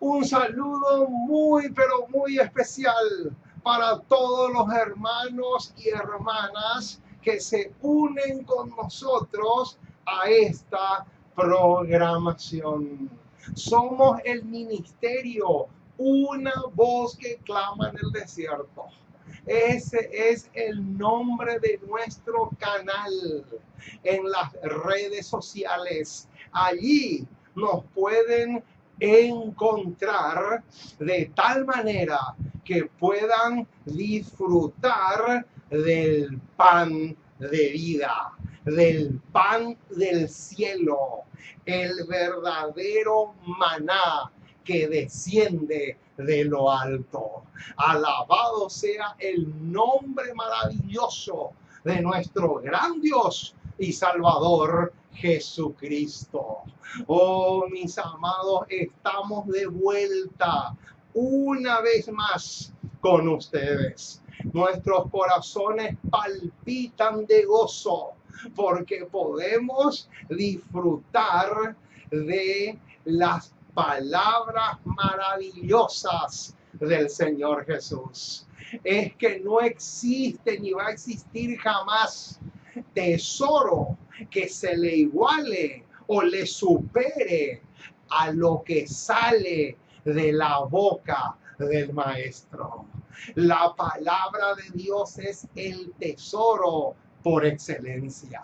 Un saludo muy, pero muy especial para todos los hermanos y hermanas que se unen con nosotros a esta programación. Somos el ministerio, una voz que clama en el desierto. Ese es el nombre de nuestro canal en las redes sociales. Allí nos pueden encontrar de tal manera que puedan disfrutar del pan de vida, del pan del cielo, el verdadero maná que desciende de lo alto. Alabado sea el nombre maravilloso de nuestro gran Dios y Salvador Jesucristo. Oh, mis amados, estamos de vuelta una vez más con ustedes. Nuestros corazones palpitan de gozo porque podemos disfrutar de las palabras maravillosas del Señor Jesús. Es que no existe ni va a existir jamás tesoro que se le iguale o le supere a lo que sale de la boca del Maestro. La palabra de Dios es el tesoro por excelencia.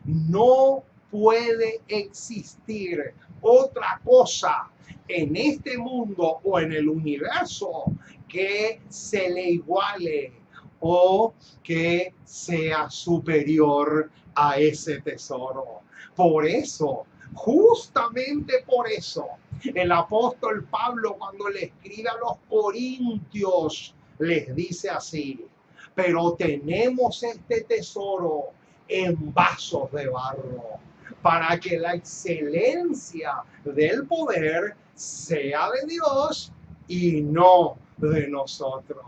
No puede existir otra cosa en este mundo o en el universo que se le iguale o que sea superior a ese tesoro. Por eso, justamente por eso, el apóstol Pablo, cuando le escribe a los corintios, les dice así: pero tenemos este tesoro en vasos de barro, para que la excelencia del poder sea de Dios y no de nosotros.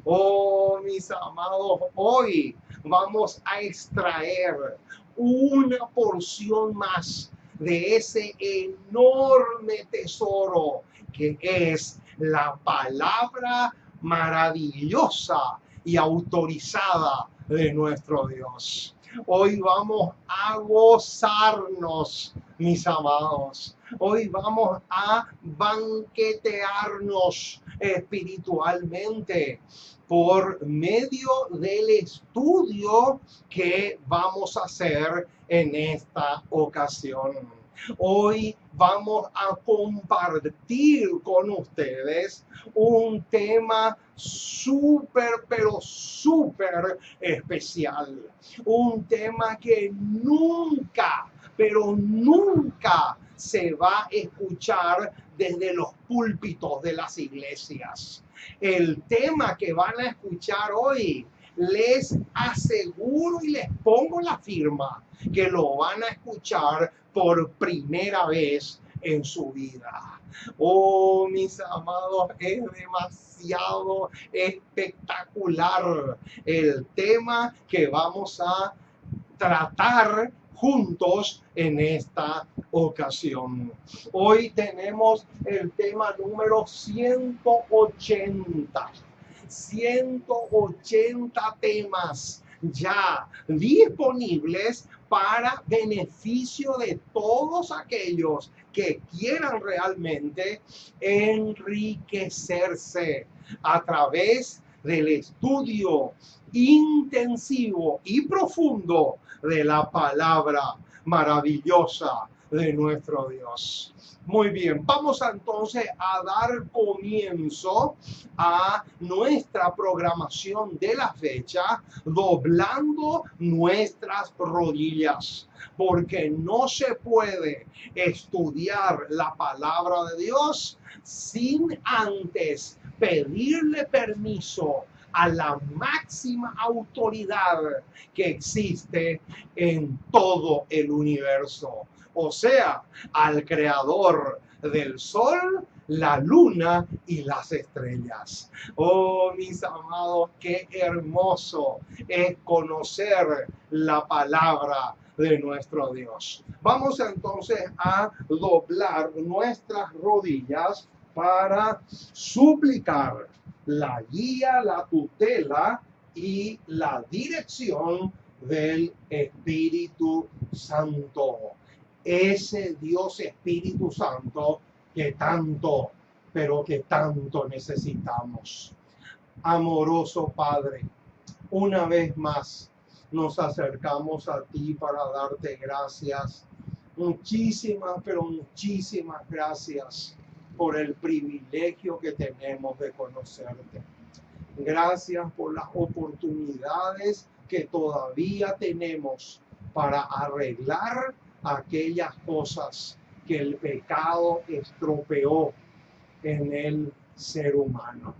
Oh, mis amados, hoy vamos a extraer una porción más de ese enorme tesoro que es la palabra maravillosa y autorizada de nuestro Dios. Hoy vamos a gozarnos, mis amados. Hoy vamos a banquetearnos espiritualmente por medio del estudio que vamos a hacer en esta ocasión. Hoy vamos a compartir con ustedes un tema súper, pero súper especial. Un tema que nunca, pero nunca se va a escuchar desde los púlpitos de las iglesias. El tema que van a escuchar hoy, les aseguro y les pongo la firma que lo van a escuchar por primera vez en su vida. Oh, mis amados, es demasiado espectacular el tema que vamos a tratar juntos en esta ocasión. Hoy tenemos el tema número 180. 180 temas ya disponibles para beneficio de todos aquellos que quieran realmente enriquecerse a través del estudio intensivo y profundo de la palabra maravillosa de nuestro Dios. Muy bien, vamos entonces a dar comienzo a nuestra programación de la fecha, doblando nuestras rodillas, porque no se puede estudiar la palabra de Dios sin antes pedirle permiso a la máxima autoridad que existe en todo el universo, o sea, al creador del sol, la luna y las estrellas. Oh, mis amados, qué hermoso es conocer la palabra de nuestro Dios. Vamos entonces a doblar nuestras rodillas para suplicar la guía, la tutela y la dirección del Espíritu Santo. Ese Dios Espíritu Santo que tanto, pero que tanto necesitamos. Amoroso Padre, una vez más nos acercamos a ti para darte gracias. Muchísimas, pero muchísimas gracias por el privilegio que tenemos de conocerte. Gracias por las oportunidades que todavía tenemos para arreglar aquellas cosas que el pecado estropeó en el ser humano.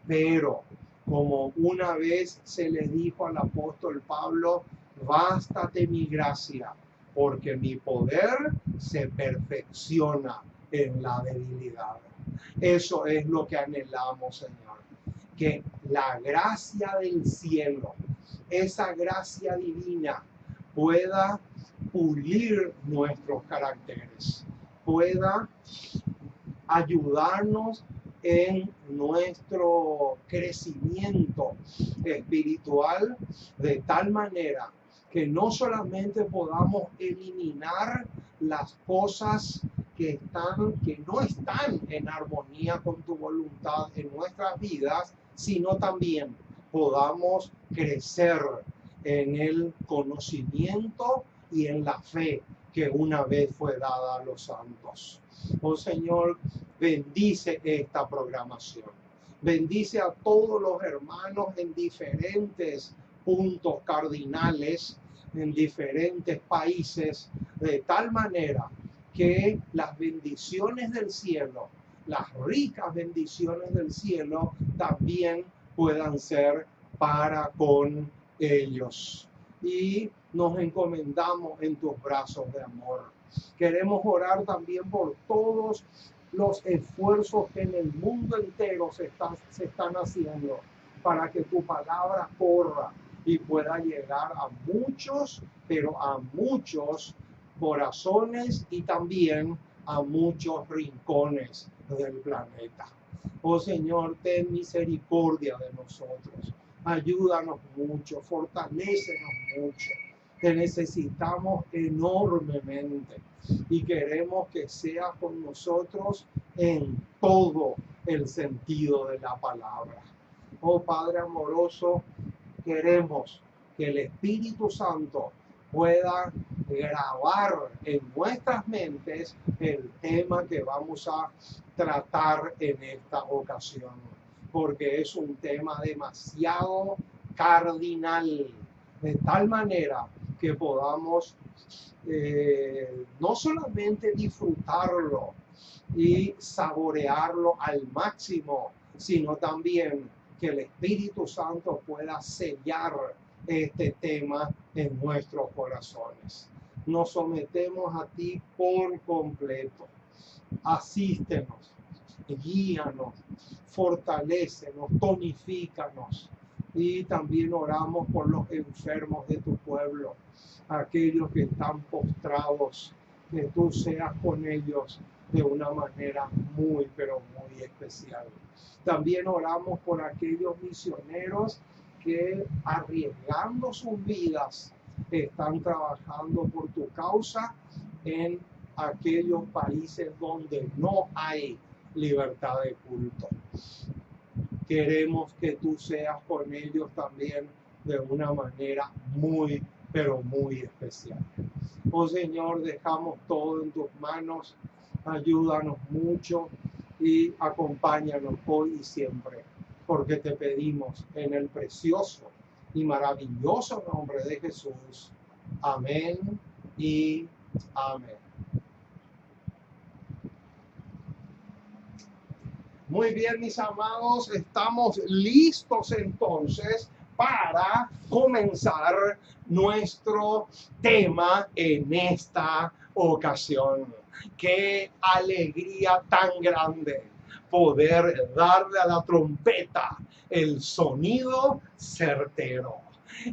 Pero como una vez se le dijo al apóstol Pablo, bástate mi gracia, porque mi poder se perfecciona en la debilidad. Eso es lo que anhelamos, Señor. Que la gracia del cielo, esa gracia divina, pueda pulir nuestros caracteres, pueda ayudarnos en nuestro crecimiento espiritual de tal manera que no solamente podamos eliminar las cosas que no están en armonía con tu voluntad en nuestras vidas, sino también podamos crecer en el conocimiento y en la fe que una vez fue dada a los santos. Oh Señor, bendice esta programación. Bendice a todos los hermanos en diferentes puntos cardinales, en diferentes países, de tal manera que las bendiciones del cielo, las ricas bendiciones del cielo, también puedan ser para con ellos. Y nos encomendamos en tus brazos de amor. Queremos orar también por todos los esfuerzos que en el mundo entero se están haciendo para que tu palabra corra y pueda llegar a muchos, pero a muchos corazones y también a muchos rincones del planeta. Oh Señor, ten misericordia de nosotros. Ayúdanos mucho, fortalécenos mucho. Te necesitamos enormemente y queremos que seas con nosotros en todo el sentido de la palabra. Oh Padre amoroso, queremos que el Espíritu Santo pueda grabar en nuestras mentes el tema que vamos a tratar en esta ocasión, porque es un tema demasiado cardinal, de tal manera que podamos no solamente disfrutarlo y saborearlo al máximo, sino también que el Espíritu Santo pueda sellar este tema en nuestros corazones. Nos sometemos a ti por completo. Asístenos, guíanos, fortalécenos, tonifícanos. Y también oramos por los enfermos de tu pueblo, aquellos que están postrados, que tú seas con ellos de una manera muy, pero muy especial. También oramos por aquellos misioneros que arriesgando sus vidas están trabajando por tu causa en aquellos países donde no hay libertad de culto. Queremos que tú seas con ellos también de una manera muy, pero muy especial. Oh Señor, dejamos todo en tus manos. Ayúdanos mucho y acompáñanos hoy y siempre, porque te pedimos en el precioso y maravilloso nombre de Jesús. Amén y amén. Muy bien, mis amados, estamos listos entonces para comenzar nuestro tema en esta ocasión. Qué alegría tan grande poder darle a la trompeta el sonido certero.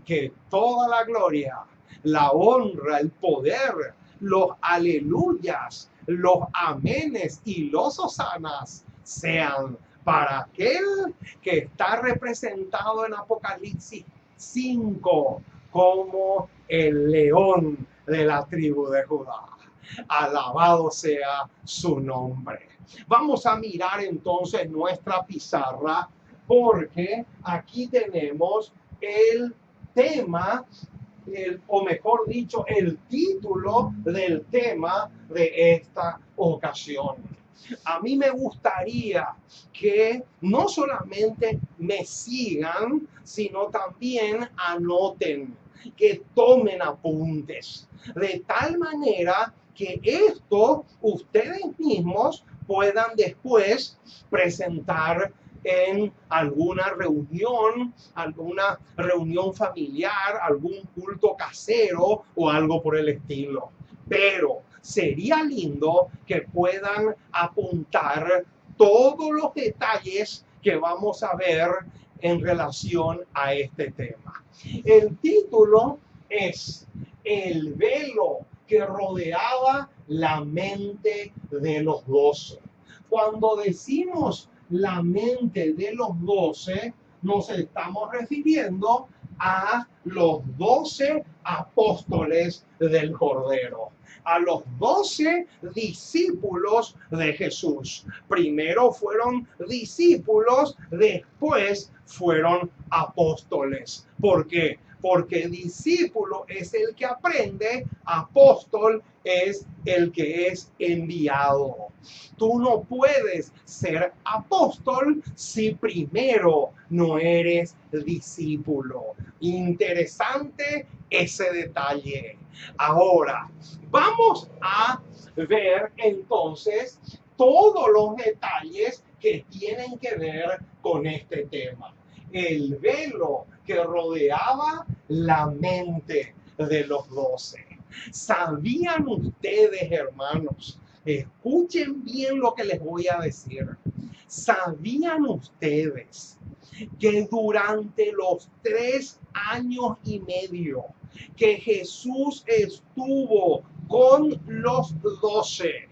Que toda la gloria, la honra, el poder, los aleluyas, los amenes y los hosanas sean para aquel que está representado en Apocalipsis 5 como el león de la tribu de Judá. Alabado sea su nombre. Vamos a mirar entonces nuestra pizarra, porque aquí tenemos el tema, o mejor dicho, el título del tema de esta ocasión. A mí me gustaría que no solamente me sigan, sino también anoten, que tomen apuntes, de tal manera que esto ustedes mismos puedan después presentar en alguna reunión familiar, algún culto casero o algo por el estilo. Pero sería lindo que puedan apuntar todos los detalles que vamos a ver en relación a este tema. El título es El velo que rodeaba la mente de los 12. Cuando decimos la mente de los 12, nos estamos refiriendo a los 12 apóstoles del Cordero, a los 12 discípulos de Jesús. Primero fueron discípulos, después fueron apóstoles. ¿Por qué? Porque discípulo es el que aprende, apóstol es el que es enviado. Tú no puedes ser apóstol si primero no eres discípulo. Interesante ese detalle. Ahora, vamos a ver entonces todos los detalles que tienen que ver con este tema. El velo que rodeaba la mente de los 12. ¿Sabían ustedes, hermanos? Escuchen bien lo que les voy a decir. ¿Sabían ustedes que durante los 3 años y medio que Jesús estuvo con los 12,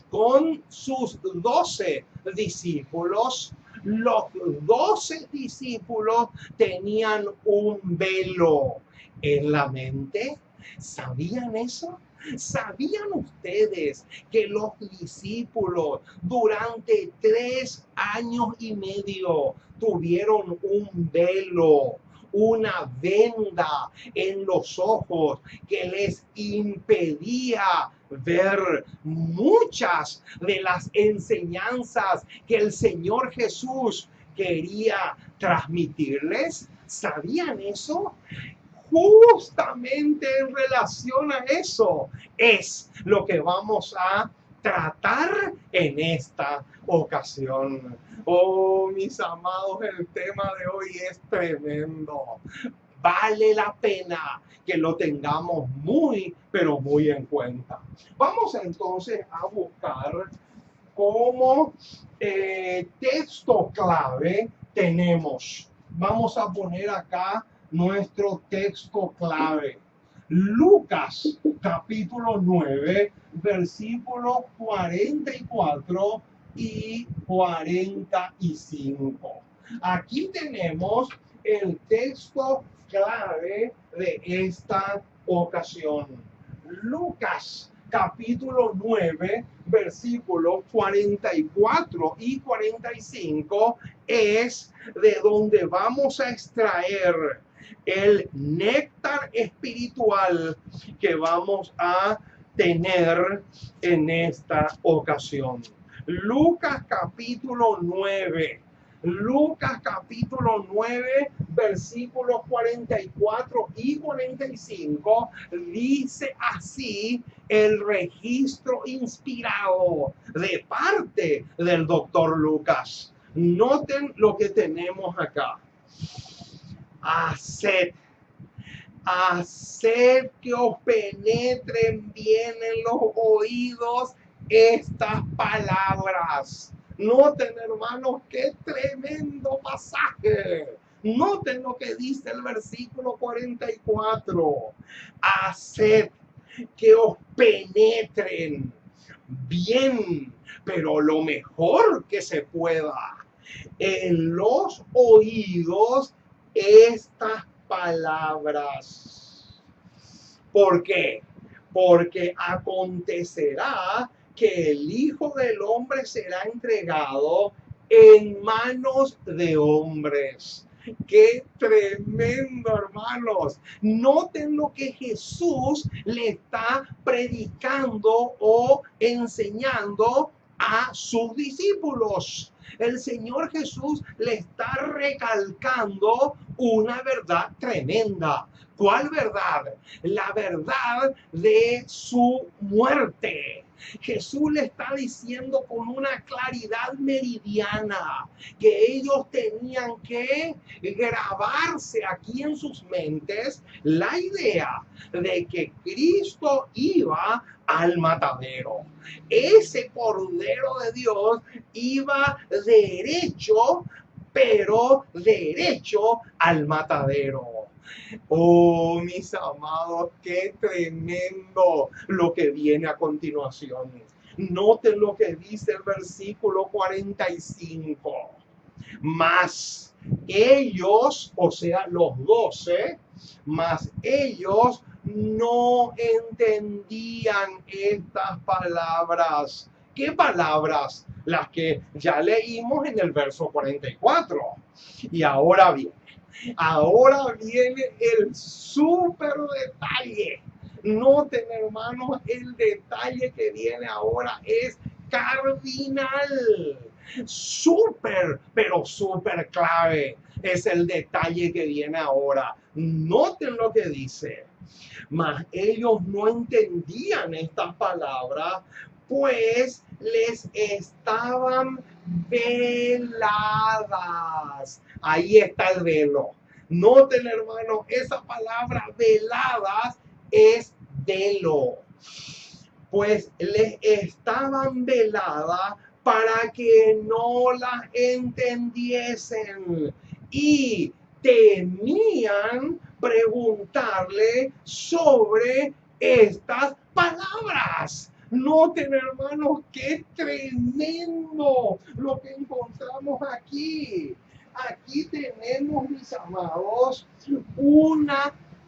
con sus 12 discípulos, los 12 discípulos tenían un velo en la mente? ¿Sabían eso? ¿Sabían ustedes que los discípulos durante 3 años y medio tuvieron un velo, una venda en los ojos que les impedía ver muchas de las enseñanzas que el Señor Jesús quería transmitirles? ¿Sabían eso? Justamente en relación a eso es lo que vamos a tratar en esta ocasión. Oh, mis amados, el tema de hoy es tremendo. Vale la pena que lo tengamos muy, pero muy en cuenta. Vamos entonces a buscar como texto clave tenemos. Vamos a poner acá nuestro texto clave. Lucas capítulo 9, versículos 44 y 45. Aquí tenemos el texto clave de esta ocasión. Lucas capítulo 9, versículos 44 y 45 es de donde vamos a extraer el néctar espiritual que vamos a tener en esta ocasión. Lucas capítulo 9. Lucas capítulo 9, versículos 44 y 45, dice así el registro inspirado de parte del doctor Lucas. Noten lo que tenemos acá. Haced que os penetren bien en los oídos estas palabras. Noten, hermanos, qué tremendo pasaje. Noten lo que dice el versículo 44. Haced que os penetren bien, pero lo mejor que se pueda en los oídos estas palabras. ¿Por qué? Porque acontecerá que el Hijo del Hombre será entregado en manos de hombres. ¡Qué tremendo, hermanos! Noten lo que Jesús le está predicando o enseñando a sus discípulos. El Señor Jesús le está recalcando una verdad tremenda. ¿Cuál verdad? La verdad de su muerte. Jesús le está diciendo con una claridad meridiana que ellos tenían que grabarse aquí en sus mentes la idea de que Cristo iba al matadero. Ese Cordero de Dios iba derecho, pero derecho al matadero. Oh, mis amados, qué tremendo lo que viene a continuación. Noten lo que dice el versículo 45. Mas ellos, o sea, los 12, mas ellos no entendían estas palabras. ¿Qué palabras? Las que ya leímos en el verso 44. Y ahora viene el súper detalle. Noten, hermanos, el detalle que viene ahora es cardinal. Súper, pero súper clave. Es el detalle que viene ahora. Noten lo que dice. Mas ellos no entendían estas palabras, pues les estaban veladas. Ahí está el velo. Noten, hermano, esa palabra veladas es velo. Pues les estaban veladas para que no las entendiesen y temían preguntarle sobre estas palabras. Noten, hermanos, qué tremendo lo que encontramos aquí. Aquí tenemos, mis amados,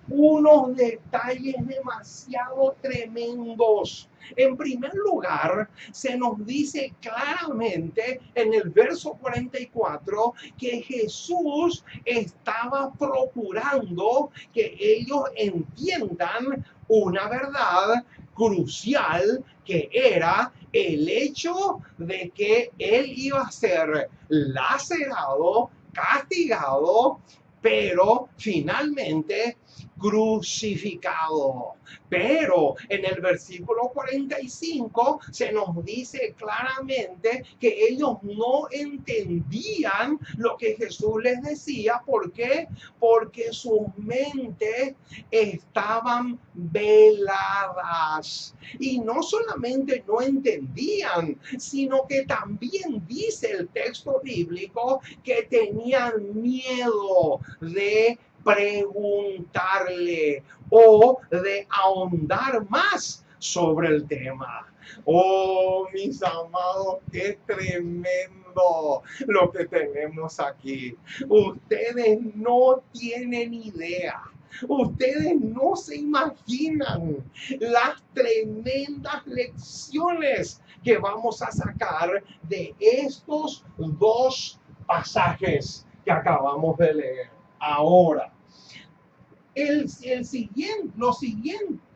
unos detalles demasiado tremendos. En primer lugar, se nos dice claramente en el verso 44 que Jesús estaba procurando que ellos entiendan una verdad crucial, que era el hecho de que él iba a ser lacerado, castigado, pero finalmente crucificado. Pero en el versículo 45 se nos dice claramente que ellos no entendían lo que Jesús les decía. ¿Por qué? Porque sus mentes estaban veladas. Y no solamente no entendían, sino que también dice el texto bíblico que tenían miedo de preguntarle o de ahondar más sobre el tema. Oh, mis amados, qué tremendo lo que tenemos aquí. Ustedes no tienen idea. Ustedes no se imaginan las tremendas lecciones que vamos a sacar de estos dos pasajes que acabamos de leer. Ahora,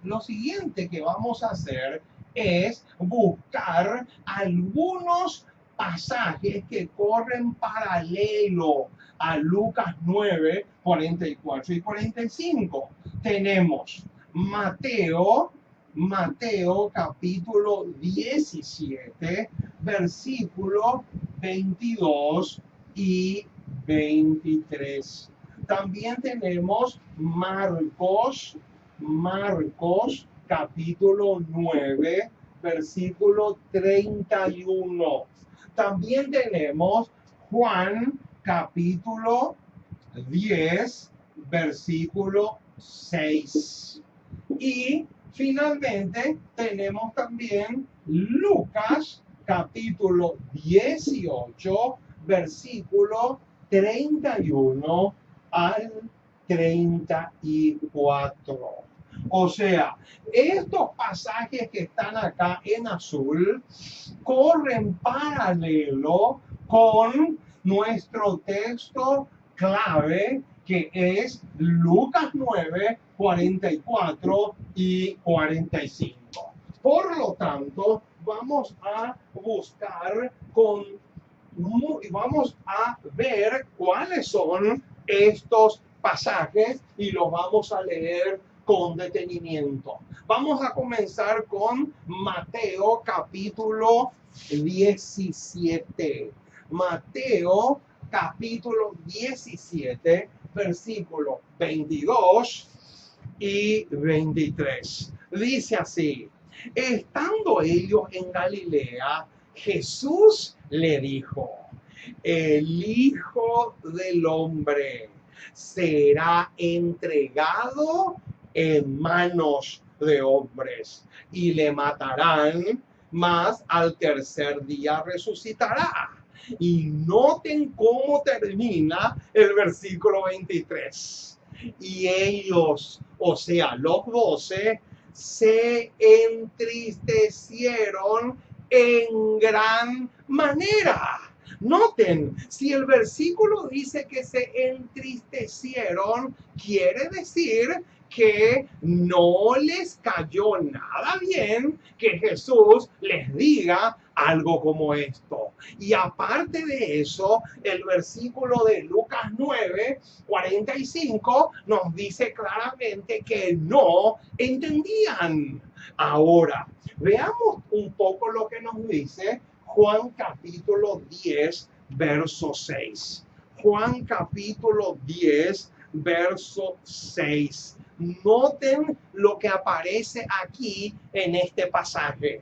lo siguiente que vamos a hacer es buscar algunos pasajes que corren paralelo a Lucas 9, 44 y 45. Tenemos Mateo capítulo 17, versículo 22 y 23. También tenemos Marcos capítulo 9, versículo 31. También tenemos Juan capítulo 10, versículo 6. Y Finalmente, tenemos también Lucas capítulo 18, versículo 31 al 34. O sea, estos pasajes que están acá en azul corren paralelo con nuestro texto clave, que es Lucas 9, 44 y 45. Por lo tanto, vamos a buscar vamos a ver cuáles son estos pasajes y los vamos a leer con detenimiento. Vamos a comenzar con Mateo capítulo 17. Mateo capítulo 17, versículos 22 y 23. Dice así: estando ellos en Galilea, Jesús le dijo: el Hijo del Hombre será entregado en manos de hombres y le matarán, mas al tercer día resucitará. Y noten cómo termina el versículo 23. Y ellos, o sea, los 12, se entristecieron en gran manera. Noten, si el versículo dice que se entristecieron, quiere decir que no les cayó nada bien que Jesús les diga algo como esto. Y aparte de eso, el versículo de Lucas 9, 45 nos dice claramente que no entendían. Ahora, veamos un poco lo que nos dice Juan capítulo 10, verso 6. Juan capítulo 10, verso 6. Noten lo que aparece aquí en este pasaje.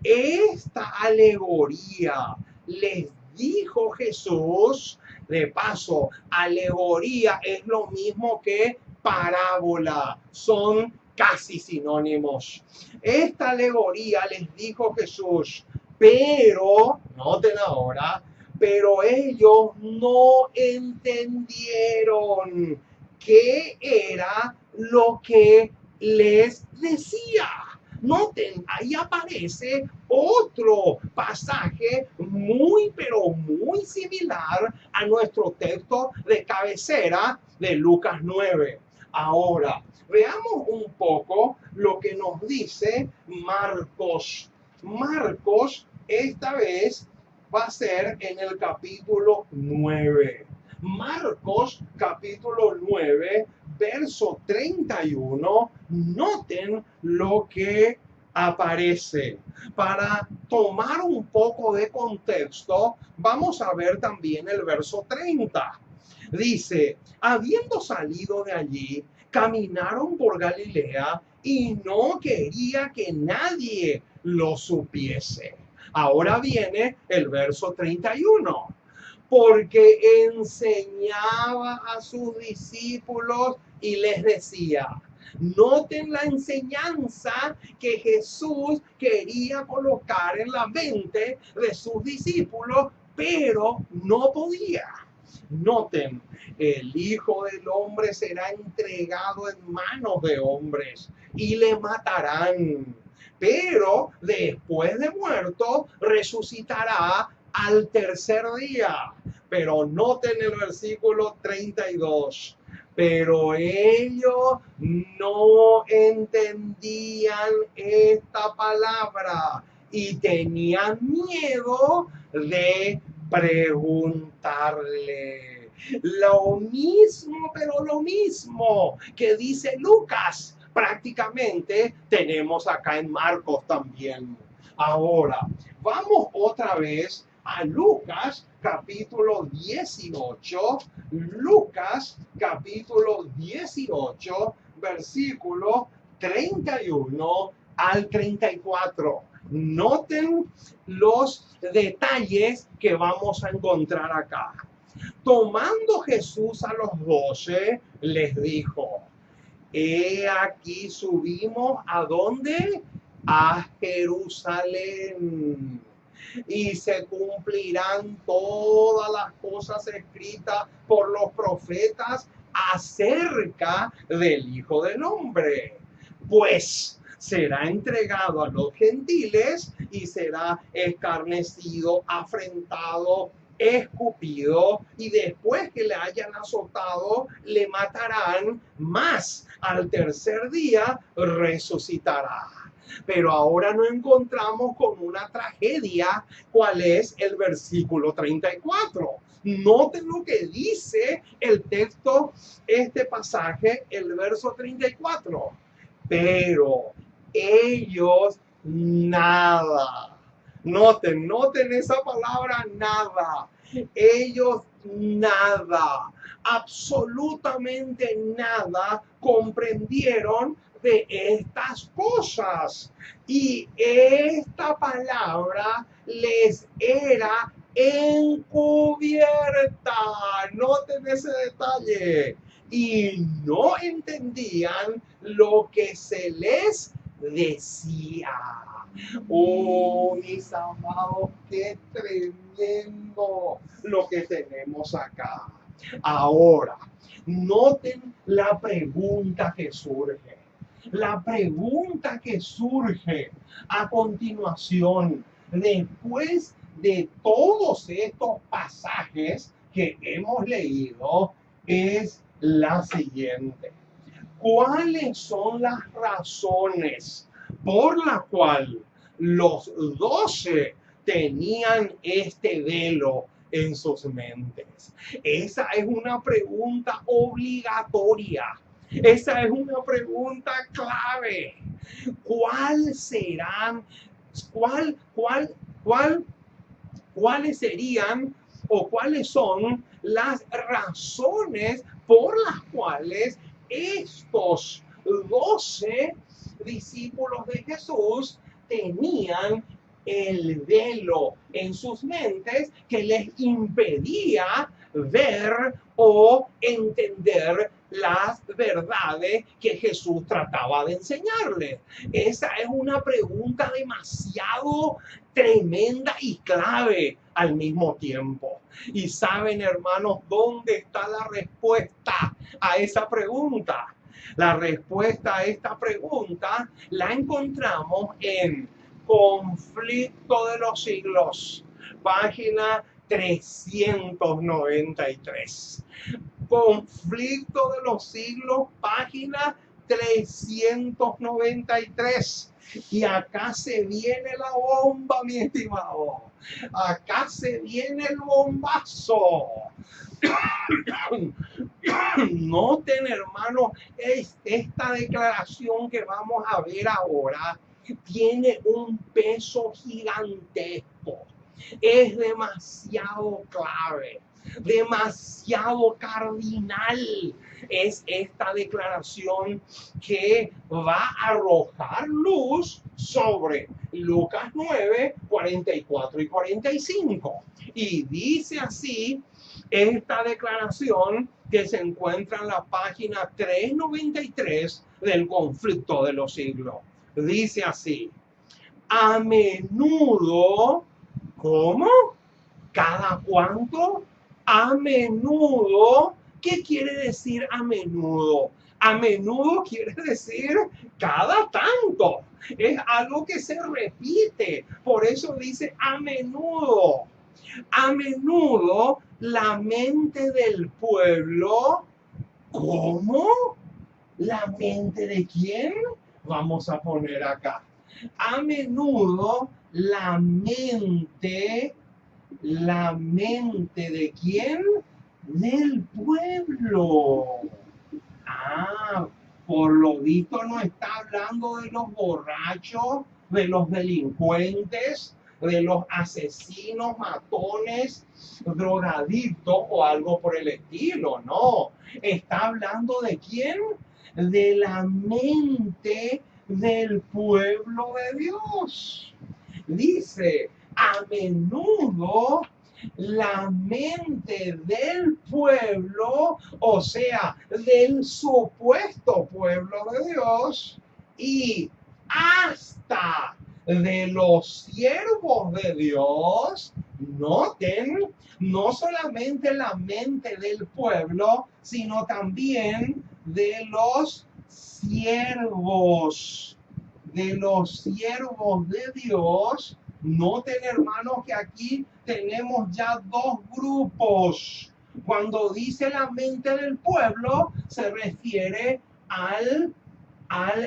Esta alegoría les dijo Jesús. De paso, alegoría es lo mismo que parábola, son casi sinónimos. Esta alegoría les dijo Jesús, pero, noten ahora, pero ellos no entendieron qué era lo que les decía. Noten, ahí aparece otro pasaje muy, pero muy similar a nuestro texto de cabecera de Lucas 9. Ahora, veamos un poco lo que nos dice Marcos. Marcos, esta vez, va a ser en el capítulo 9. Marcos capítulo 9, verso 31, noten lo que aparece. Para tomar un poco de contexto, vamos a ver también el verso 30. Dice, habiendo salido de allí, caminaron por Galilea y no quería que nadie lo supiese. Ahora viene el verso 31. Porque enseñaba a sus discípulos y les decía, noten la enseñanza que Jesús quería colocar en la mente de sus discípulos, pero no podía. Noten, el Hijo del Hombre será entregado en manos de hombres y le matarán, pero después de muerto resucitará al tercer día. Pero noten el versículo 32. Pero ellos no entendían esta palabra y tenían miedo de preguntarle. Lo mismo, pero lo mismo que dice Lucas, prácticamente tenemos acá en Marcos también. Ahora, vamos otra vez a Lucas capítulo 18, Lucas capítulo 18, versículo 31 al 34. Noten los detalles que vamos a encontrar acá. Tomando Jesús a los 12, les dijo, He aquí subimos ¿a dónde? A Jerusalén. Y se cumplirán todas las cosas escritas por los profetas acerca del Hijo del Hombre. Pues será entregado a los gentiles y será escarnecido, afrentado, escupido, y después que le hayan azotado, le matarán, mas al tercer día resucitará. Pero ahora nos encontramos con una tragedia. ¿Cuál es el versículo 34? Noten lo que dice el texto, este pasaje, el verso 34. Pero ellos nada. Noten esa palabra nada. Ellos nada, absolutamente nada comprendieron de estas cosas. Y esta palabra les era encubierta. Noten ese detalle. Y no entendían lo que se les decía. Oh, mis amados, qué tremendo lo que tenemos acá. Ahora, noten la pregunta que surge. La pregunta que surge a continuación, después de todos estos pasajes que hemos leído, es la siguiente. ¿Cuáles son las razones por la cual los 12 tenían este velo en sus mentes? Esa es una pregunta obligatoria. Esa es una pregunta clave. ¿Cuáles serían o cuáles son las razones por las cuales estos 12 discípulos de Jesús tenían el velo en sus mentes que les impedía ver o entender las verdades que Jesús trataba de enseñarles? Esa es una pregunta demasiado tremenda y clave al mismo tiempo. Y saben, hermanos, ¿dónde está la respuesta a esa pregunta? La respuesta a esta pregunta la encontramos en Conflicto de los Siglos, página 393. Conflicto de los Siglos, página 393. Y acá se viene la bomba, mi estimado. Acá se viene el bombazo. Noten, hermanos, esta declaración que vamos a ver ahora tiene un peso gigantesco. Es demasiado clave, demasiado cardinal. Es esta declaración que va a arrojar luz sobre Lucas 9, 44 y 45. Y dice así esta declaración que se encuentra en la página 393 del Conflicto de los Siglos. Dice así: a menudo, ¿cómo? ¿Cada cuánto? A menudo. ¿Qué quiere decir a menudo? A menudo quiere decir cada tanto. Es algo que se repite. Por eso dice a menudo. A menudo la mente del pueblo. ¿Cómo? ¿La mente de quién? Vamos a poner acá. A menudo la mente de quién? Del pueblo. Ah, por lo visto no está hablando de los borrachos, de los delincuentes, de los asesinos, matones, drogadictos o algo por el estilo. No, está hablando de quién? De la mente del pueblo de Dios. Dice, a menudo la mente del pueblo, o sea, del supuesto pueblo de Dios, y hasta de los siervos de Dios. Noten, no solamente la mente del pueblo, sino también de los siervos de Dios. Noten, hermanos, que aquí tenemos ya dos grupos. Cuando dice la mente del pueblo, se refiere al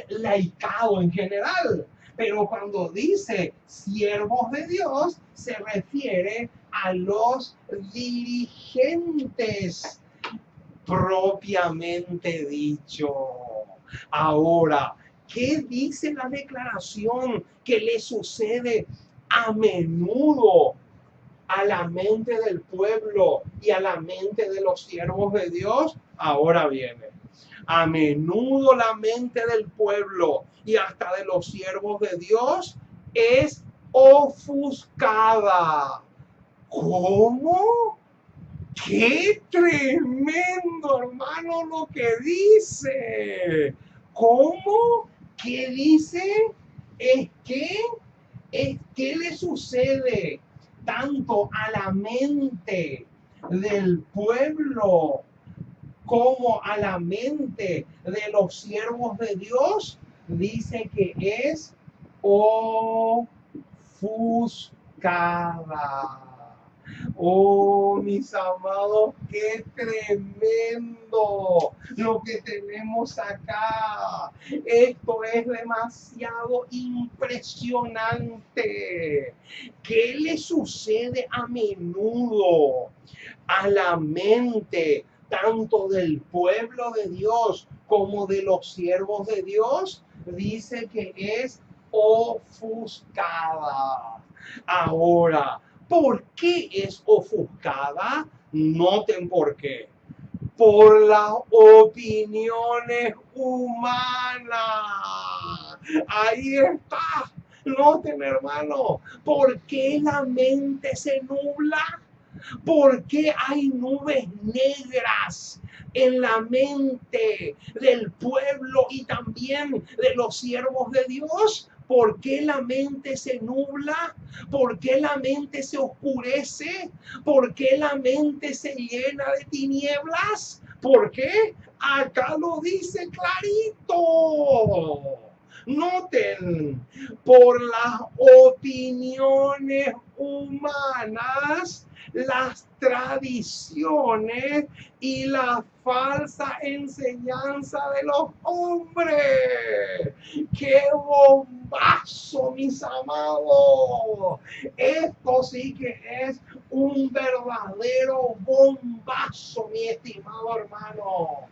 laicado en general. Pero cuando dice siervos de Dios, se refiere a los dirigentes propiamente dicho. Ahora, ¿qué dice la declaración que le sucede a menudo a la mente del pueblo y a la mente de los siervos de Dios? Ahora viene. A menudo la mente del pueblo y hasta de los siervos de Dios es ofuscada. ¿Cómo? ¡Qué tremendo, hermano, lo que dice! ¿Cómo? ¿Qué dice? Es que le sucede tanto a la mente del pueblo como a la mente de los siervos de Dios. Dice que es ofuscada. Oh, mis amados, qué tremendo lo que tenemos acá. Esto es demasiado impresionante. ¿Qué le sucede a menudo a la mente tanto del pueblo de Dios como de los siervos de Dios? Dice que es ofuscada. Ahora, ¿por qué es ofuscada? Noten por qué. Por las opiniones humanas. Ahí está. Noten, hermano, ¿por qué la mente se nubla? ¿Por qué hay nubes negras en la mente del pueblo y también de los siervos de Dios? ¿Por qué la mente se nubla? ¿Por qué la mente se oscurece? ¿Por qué la mente se llena de tinieblas? ¿Por qué? Acá lo dice clarito. Noten, por las opiniones humanas, las tradiciones y la falsa enseñanza de los hombres. ¡Qué bombazo, mis amados! Esto sí que es un verdadero bombazo, mi estimado hermano.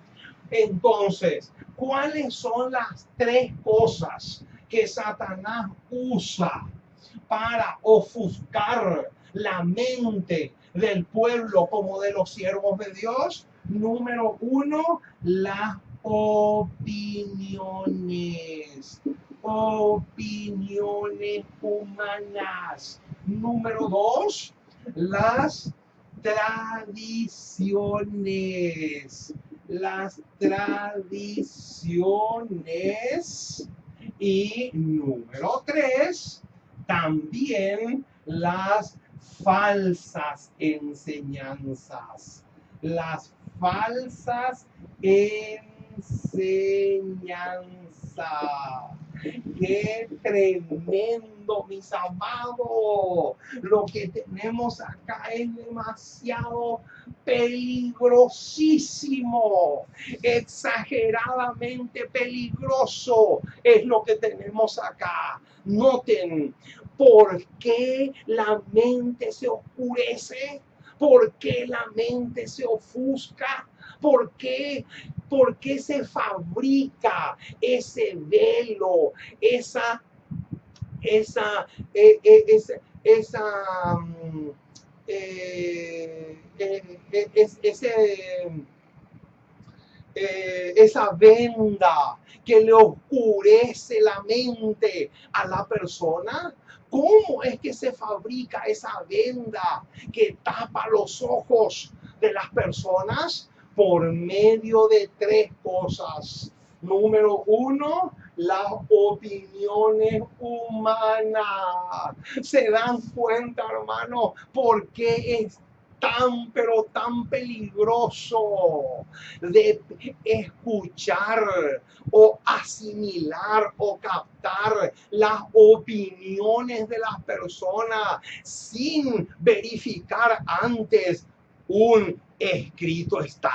Entonces, ¿cuáles son las tres cosas que Satanás usa para ofuscar la mente del pueblo como de los siervos de Dios? Número uno, las opiniones. Opiniones humanas. Número dos, las tradiciones. Las tradiciones. Y número tres, también las falsas enseñanzas. Las falsas enseñanzas. ¡Qué tremendo, mis amados! Lo que tenemos acá es demasiado peligrosísimo, exageradamente peligroso es lo que tenemos acá. Noten, ¿por qué la mente se oscurece? ¿Por qué la mente se ofusca? ¿Por qué se fabrica ese velo, esa, esa, esa, esa ese, esa venda que le oscurece la mente a la persona. ¿Cómo es que se fabrica esa venda que tapa los ojos de las personas? Por medio de tres cosas. Número uno, las opiniones humanas. ¿Se dan cuenta, hermano, por qué es tan, pero tan peligroso de escuchar o asimilar o captar las opiniones de las personas sin verificar antes un escrito está?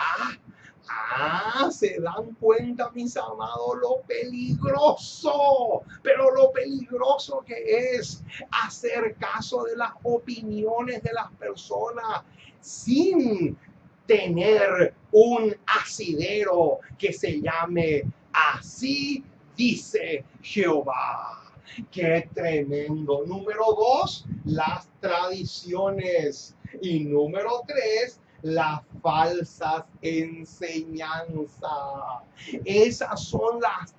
Se dan cuenta, mis amados, lo peligroso, pero lo peligroso que es hacer caso de las opiniones de las personas sin tener un asidero que se llame así dice Jehová. ¡Qué tremendo! Número dos, las tradiciones. Y número tres, las falsas enseñanzas. Esas son las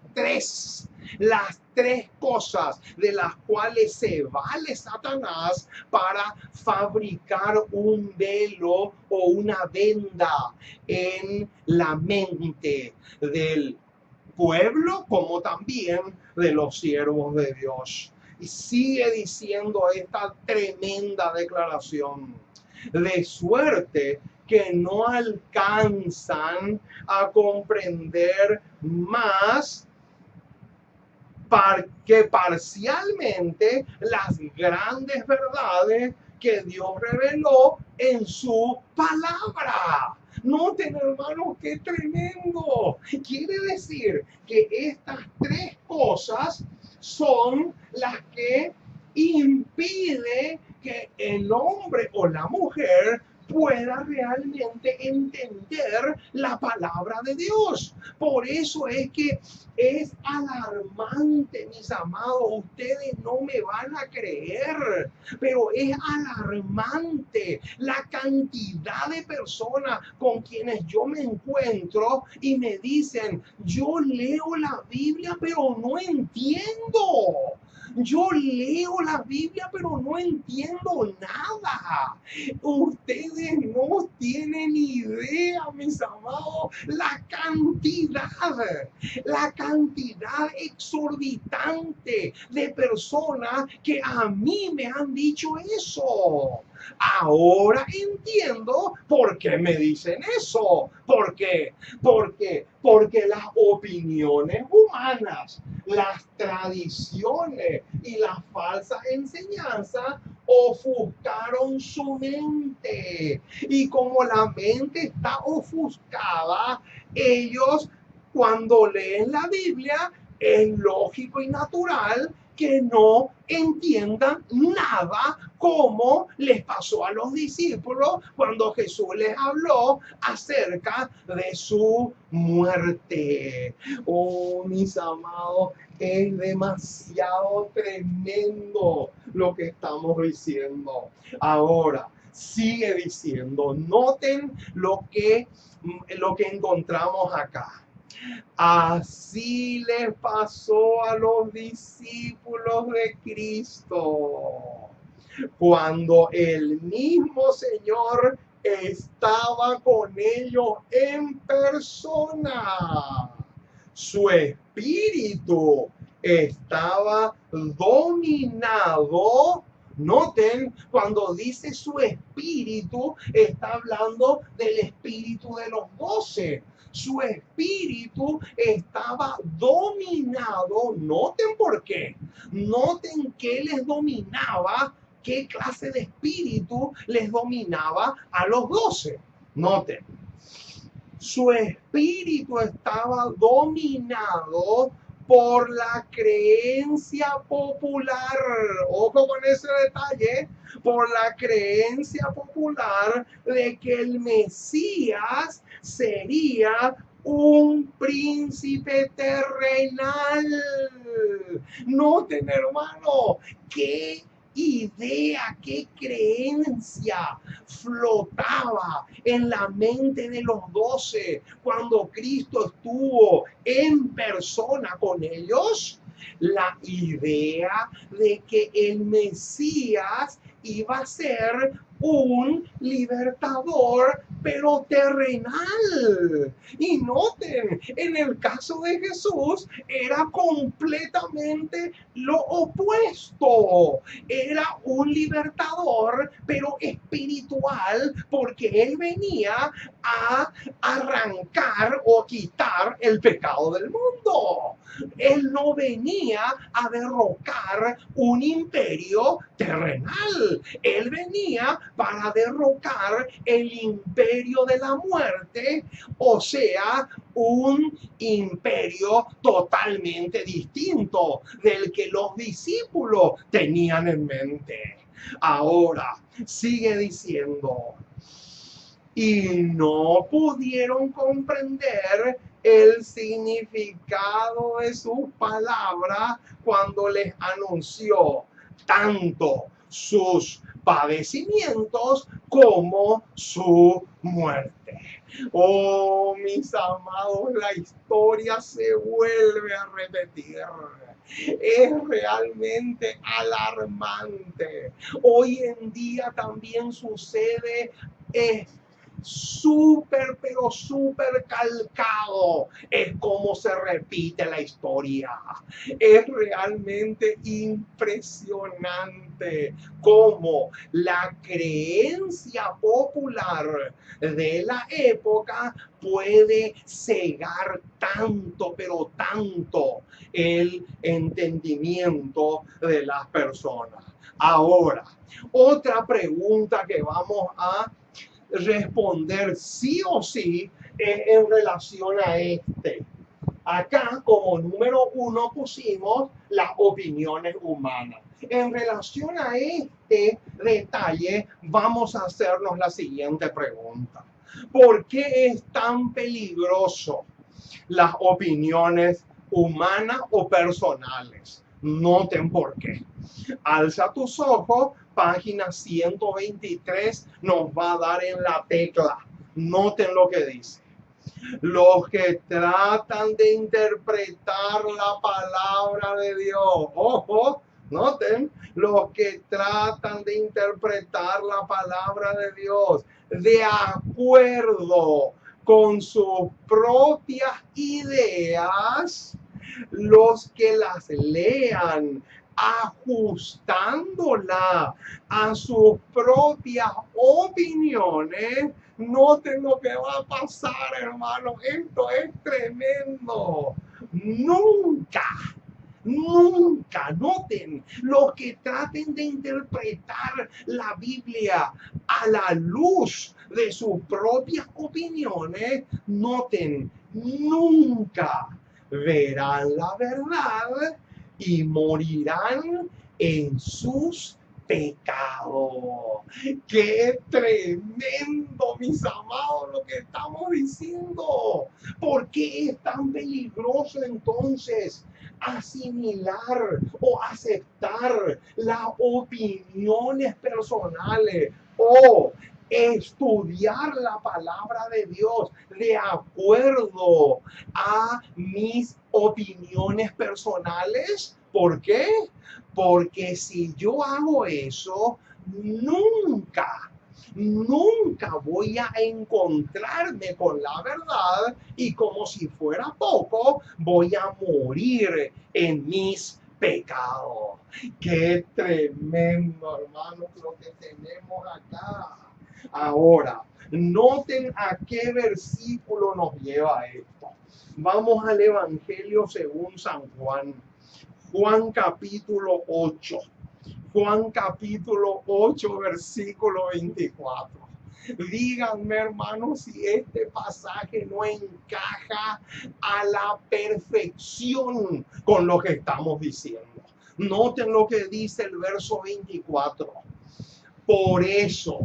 tres cosas de las cuales se vale Satanás para fabricar un velo o una venda en la mente del pueblo como también de los siervos de Dios. Y sigue diciendo esta tremenda declaración: de suerte que no alcanzan a comprender más que parcialmente las grandes verdades que Dios reveló en su palabra. Noten, hermanos, qué tremendo. Quiere decir que estas tres cosas son las que impiden que el hombre o la mujer pueda realmente entender la palabra de Dios. Por eso es que es alarmante, mis amados. Ustedes no me van a creer, pero es alarmante la cantidad de personas con quienes yo me encuentro y me dicen: yo leo la Biblia, pero no entiendo. Yo leo la Biblia, pero no entiendo nada. Ustedes no tienen idea, mis amados, la cantidad exorbitante de personas que a mí me han dicho eso. Ahora entiendo por qué me dicen eso. ¿Por qué? Porque las opiniones humanas, las tradiciones y las falsas enseñanzas ofuscaron su mente. Y como la mente está ofuscada, ellos, cuando leen la Biblia, es lógico y natural que no entiendan nada, como les pasó a los discípulos cuando Jesús les habló acerca de su muerte. Oh, mis amados, es demasiado tremendo lo que estamos diciendo. Ahora, sigue diciendo, noten lo que encontramos acá. Así les pasó a los discípulos de Cristo cuando el mismo Señor estaba con ellos en persona. Su espíritu estaba dominado. Noten, cuando dice su espíritu, está hablando del espíritu de los 12. Su espíritu estaba dominado. Noten por qué. Noten qué les dominaba, qué clase de espíritu les dominaba a los 12. Noten. Su espíritu estaba dominado por la creencia popular. Ojo con ese detalle. Por la creencia popular de que el Mesías sería un príncipe terrenal. Noten, hermano, qué idea, qué creencia flotaba en la mente de los 12 cuando Cristo estuvo en persona con ellos? La idea de que el Mesías iba a ser un libertador, pero terrenal. Y noten, en el caso de Jesús era completamente lo opuesto. Era un libertador, pero espiritual, porque él venía a arrancar o quitar el pecado del mundo. Él no venía a derrocar un imperio terrenal. Él venía para derrocar el imperio de la muerte, o sea, un imperio totalmente distinto del que los discípulos tenían en mente. Ahora, sigue diciendo, y no pudieron comprender el significado de sus palabras cuando les anunció tanto sus padecimientos como su muerte. Oh, mis amados, la historia se vuelve a repetir. Es realmente alarmante. Hoy en día también sucede súper, pero súper calcado. Es como se repite la historia. Es realmente impresionante cómo la creencia popular de la época puede cegar tanto, pero tanto el entendimiento de las personas. Ahora, otra pregunta que vamos a responder sí o sí en relación a este. Acá, como número 1, pusimos las opiniones humanas. En relación a este detalle, vamos a hacernos la siguiente pregunta. ¿Por qué es tan peligroso las opiniones humanas o personales? Noten por qué. Alza tus ojos, página 123 nos va a dar en la tecla. Noten lo que dice. Los que tratan de interpretar la palabra de Dios. Ojo, noten, los que tratan de interpretar la palabra de Dios de acuerdo con sus propias ideas, los que las lean ajustándola a sus propias opiniones, noten lo que va a pasar, hermano. Esto es tremendo. Nunca, noten, los que traten de interpretar la Biblia a la luz de sus propias opiniones, noten, nunca verán la verdad y morirán en sus pecados. ¡Qué tremendo, mis amados, lo que estamos diciendo! ¿Por qué es tan peligroso entonces asimilar o aceptar las opiniones personales o estudiar la palabra de Dios de acuerdo a mis opiniones personales? ¿Por qué? Porque si yo hago eso, nunca voy a encontrarme con la verdad y, como si fuera poco, voy a morir en mis pecados. Qué tremendo, hermanos, lo que tenemos acá. Ahora, noten a qué versículo nos lleva esto. Vamos al Evangelio según San Juan. Juan capítulo 8. Juan capítulo 8, versículo 24. Díganme, hermanos, si este pasaje no encaja a la perfección con lo que estamos diciendo. Noten lo que dice el verso 24. Por eso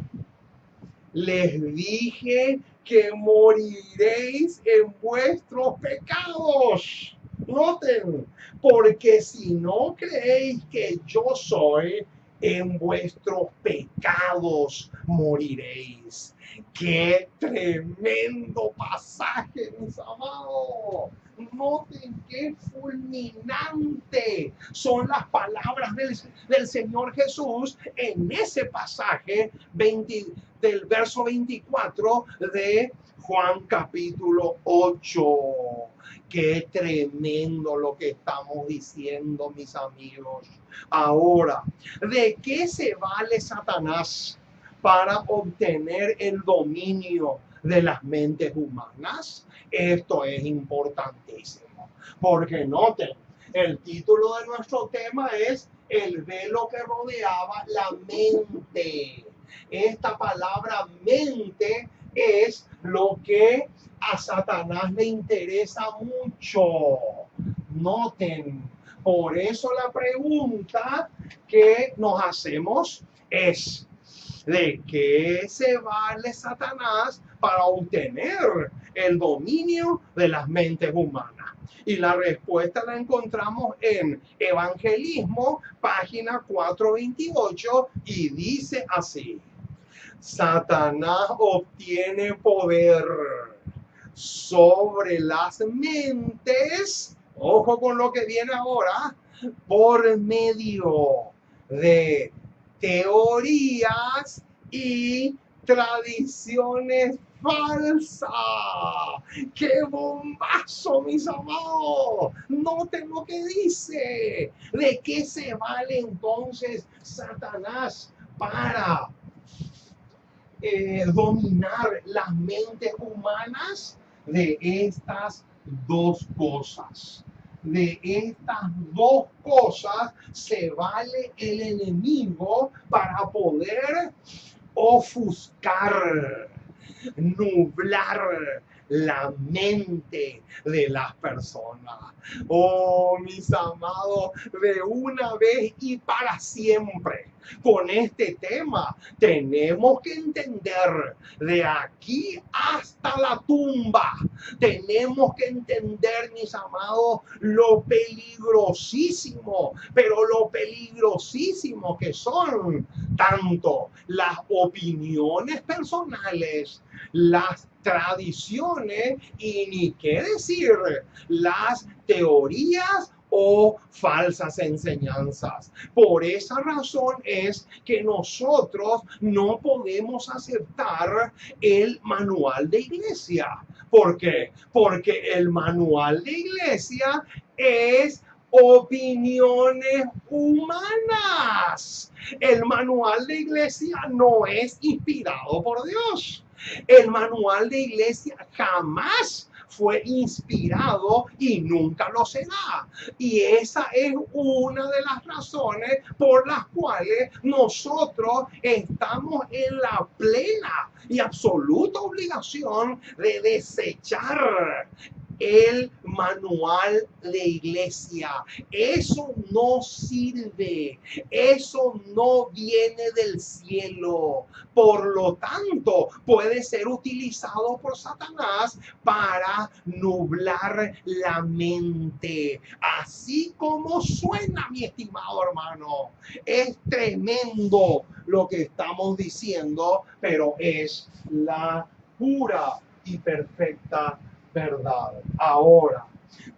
les dije que moriréis en vuestros pecados. Noten, porque si no creéis que yo soy en vuestros pecados moriréis. ¡Qué tremendo pasaje, mis amados! Noten qué fulminante son las palabras del Señor Jesús en ese pasaje del verso 24 de Juan capítulo 8. Qué tremendo lo que estamos diciendo, mis amigos. Ahora, ¿de qué se vale Satanás para obtener el dominio de las mentes humanas? Esto es importantísimo, porque noten, el título de nuestro tema es el velo que rodeaba la mente. Esta palabra mente es lo que a Satanás le interesa mucho. Noten, por eso la pregunta que nos hacemos es: ¿de qué se vale Satanás para obtener el dominio de las mentes humanas? Y la respuesta la encontramos en Evangelismo, página 428, y dice así: Satanás obtiene poder sobre las mentes, ojo con lo que viene ahora, por medio de teorías y tradiciones falsas. ¡Qué bombazo, mis amados! Noten lo que dice. ¿De qué se vale entonces Satanás para dominar las mentes humanas? De estas dos cosas. De estas dos cosas se vale el enemigo para poder ofuscar, nublar la mente de las personas. Oh, mis amados, de una vez y para siempre, con este tema tenemos que entender de aquí hasta la tumba. Tenemos que entender, mis amados, lo peligrosísimo, pero lo peligrosísimo que son tanto las opiniones personales, las tradiciones y ni qué decir las teorías o falsas enseñanzas. Por esa razón es que nosotros no podemos aceptar el manual de iglesia. ¿Por qué? Porque el manual de iglesia es opiniones humanas. El manual de iglesia no es inspirado por Dios. El manual de iglesia jamás fue inspirado y nunca lo será. Y esa es una de las razones por las cuales nosotros estamos en la plena y absoluta obligación de desechar el manual de iglesia. Eso no sirve, eso no viene del cielo. Por lo tanto, puede ser utilizado por Satanás para nublar la mente. Así como suena, mi estimado hermano. Es tremendo lo que estamos diciendo, pero es la pura y perfecta verdad. Ahora,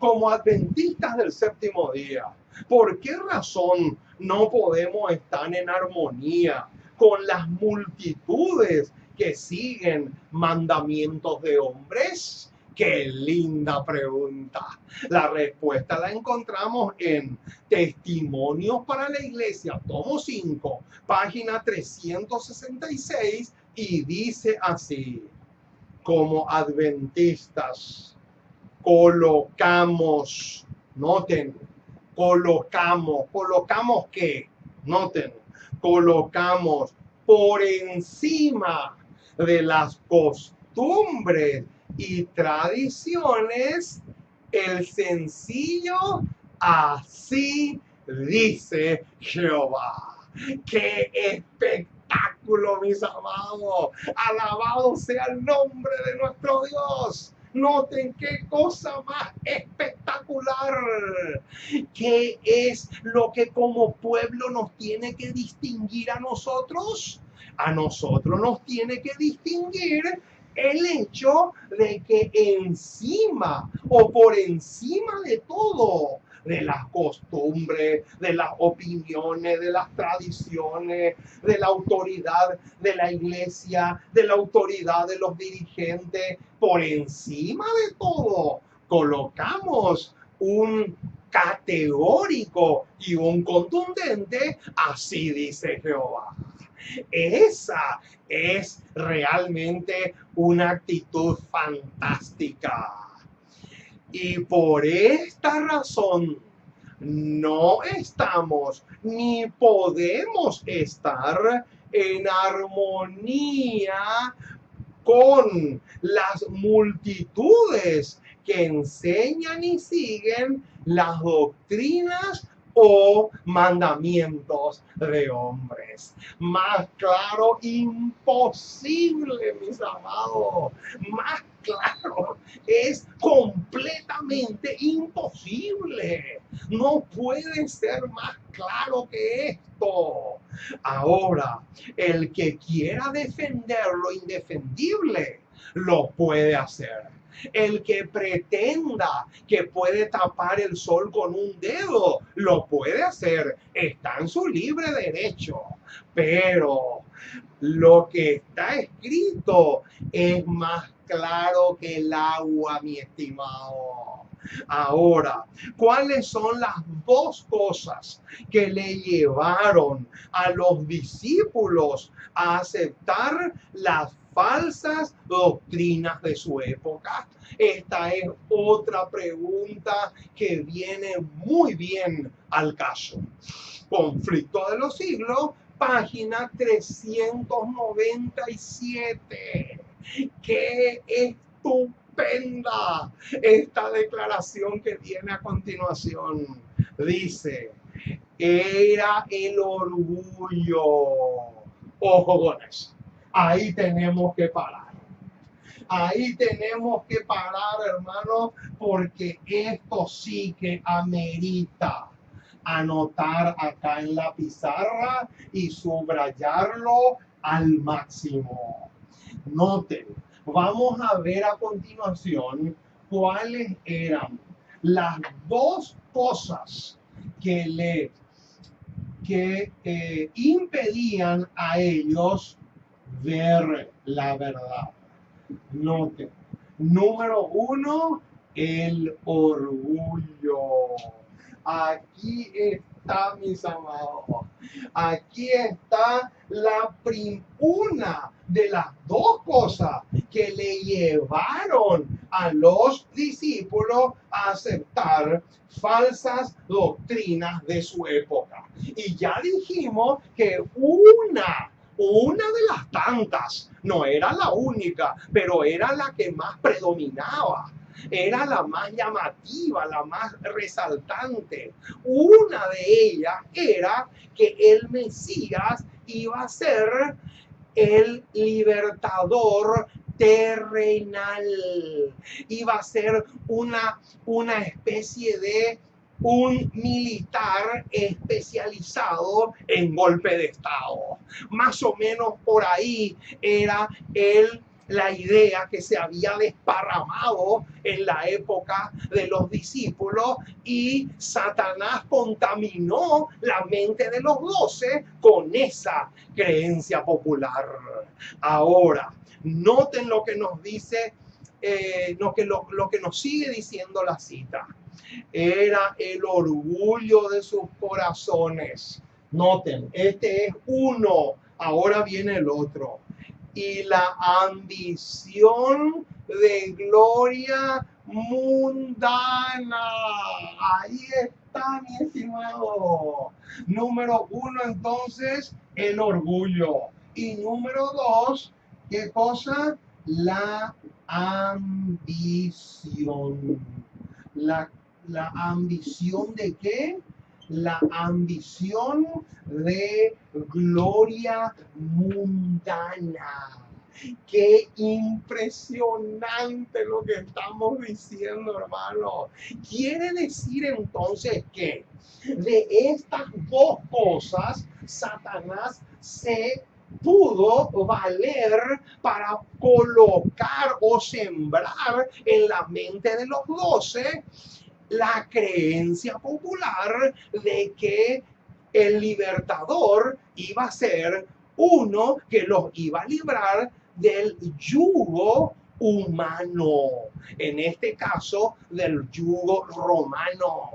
como adventistas del séptimo día, ¿por qué razón no podemos estar en armonía con las multitudes que siguen mandamientos de hombres? ¡Qué linda pregunta! La respuesta la encontramos en Testimonios para la Iglesia, tomo 5, página 366, y dice así: como adventistas colocamos, noten, colocamos ¿qué? Noten, colocamos por encima de las costumbres y tradiciones el sencillo así dice Jehová. ¡Qué espectáculo, mis amados! Alabado sea el nombre de nuestro Dios. Noten qué cosa más espectacular. ¿Qué es lo que como pueblo nos tiene que distinguir a nosotros? A nosotros nos tiene que distinguir el hecho de que encima o por encima de todo, de las costumbres, de las opiniones, de las tradiciones, de la autoridad de la iglesia, de la autoridad de los dirigentes, por encima de todo, colocamos un categórico y un contundente, así dice Jehová. Esa es realmente una actitud fantástica. Y por esta razón no estamos ni podemos estar en armonía con las multitudes que enseñan y siguen las doctrinas o mandamientos de hombres. Más claro, imposible, mis amados. Más claro, es completamente imposible. No puede ser más claro que esto. Ahora, el que quiera defender lo indefendible, lo puede hacer. El que pretenda que puede tapar el sol con un dedo, lo puede hacer. Está en su libre derecho. Pero lo que está escrito es más claro que el agua, mi estimado. Ahora, ¿cuáles son las dos cosas que le llevaron a los discípulos a aceptar las falsas doctrinas de su época? Esta es otra pregunta que viene muy bien al caso. Conflicto de los siglos, página 397. ¡Qué estupenda esta declaración que viene a continuación! Dice, era el orgullo. Ojo con eso. Ahí tenemos que parar. Ahí tenemos que parar, hermanos, porque esto sí que amerita anotar acá en la pizarra y subrayarlo al máximo. Noten, vamos a ver a continuación cuáles eran las dos cosas que impedían a ellos ver la verdad. Noten, número uno, el orgullo. Aquí está, mis amados. Aquí está una de las dos cosas que le llevaron a los discípulos a aceptar falsas doctrinas de su época. Y ya dijimos que una de las tantas, no era la única, pero era la que más predominaba. Era la más llamativa, la más resaltante. Una de ellas era que el Mesías iba a ser el libertador terrenal. Iba a ser una especie de un militar especializado en golpe de Estado. Más o menos por ahí era la idea que se había desparramado en la época de los discípulos, y Satanás contaminó la mente de los 12 con esa creencia popular. Ahora, noten lo que nos dice, lo que nos sigue diciendo la cita. Era el orgullo de sus corazones. Noten, este es uno, ahora viene el otro. Y la ambición de gloria mundana. Ahí está, mi estimado. Número uno, entonces, el orgullo. Y número dos, ¿qué cosa? La ambición. ¿La ambición de qué? La ambición de gloria mundana. Qué impresionante lo que estamos diciendo, hermano. Quiere decir entonces que de estas dos cosas, Satanás se pudo valer para colocar o sembrar en la mente de los 12 la creencia popular de que el libertador iba a ser uno que los iba a librar del yugo humano, en este caso del yugo romano.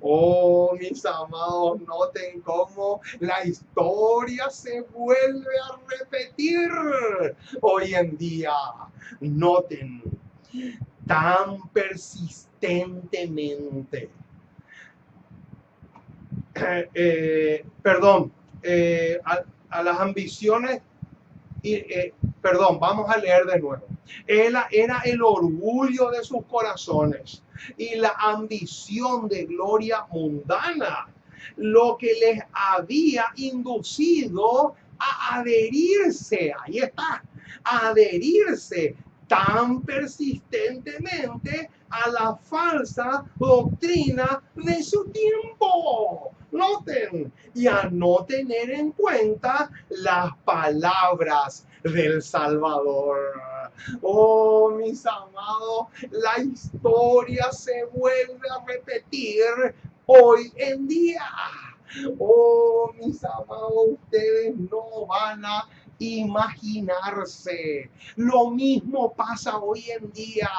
Oh, mis amados, noten cómo la historia se vuelve a repetir hoy en día. Noten, tan persistentemente. Perdón, a las ambiciones, perdón, vamos a leer de nuevo. Era el orgullo de sus corazones y la ambición de gloria mundana lo que les había inducido a adherirse, ahí está, a adherirse tan persistentemente a la falsa doctrina de su tiempo. Noten, y a no tener en cuenta las palabras del Salvador. Oh, mis amados, la historia se vuelve a repetir hoy en día. Oh, mis amados, ustedes no van a imaginarse. Lo mismo pasa hoy en día.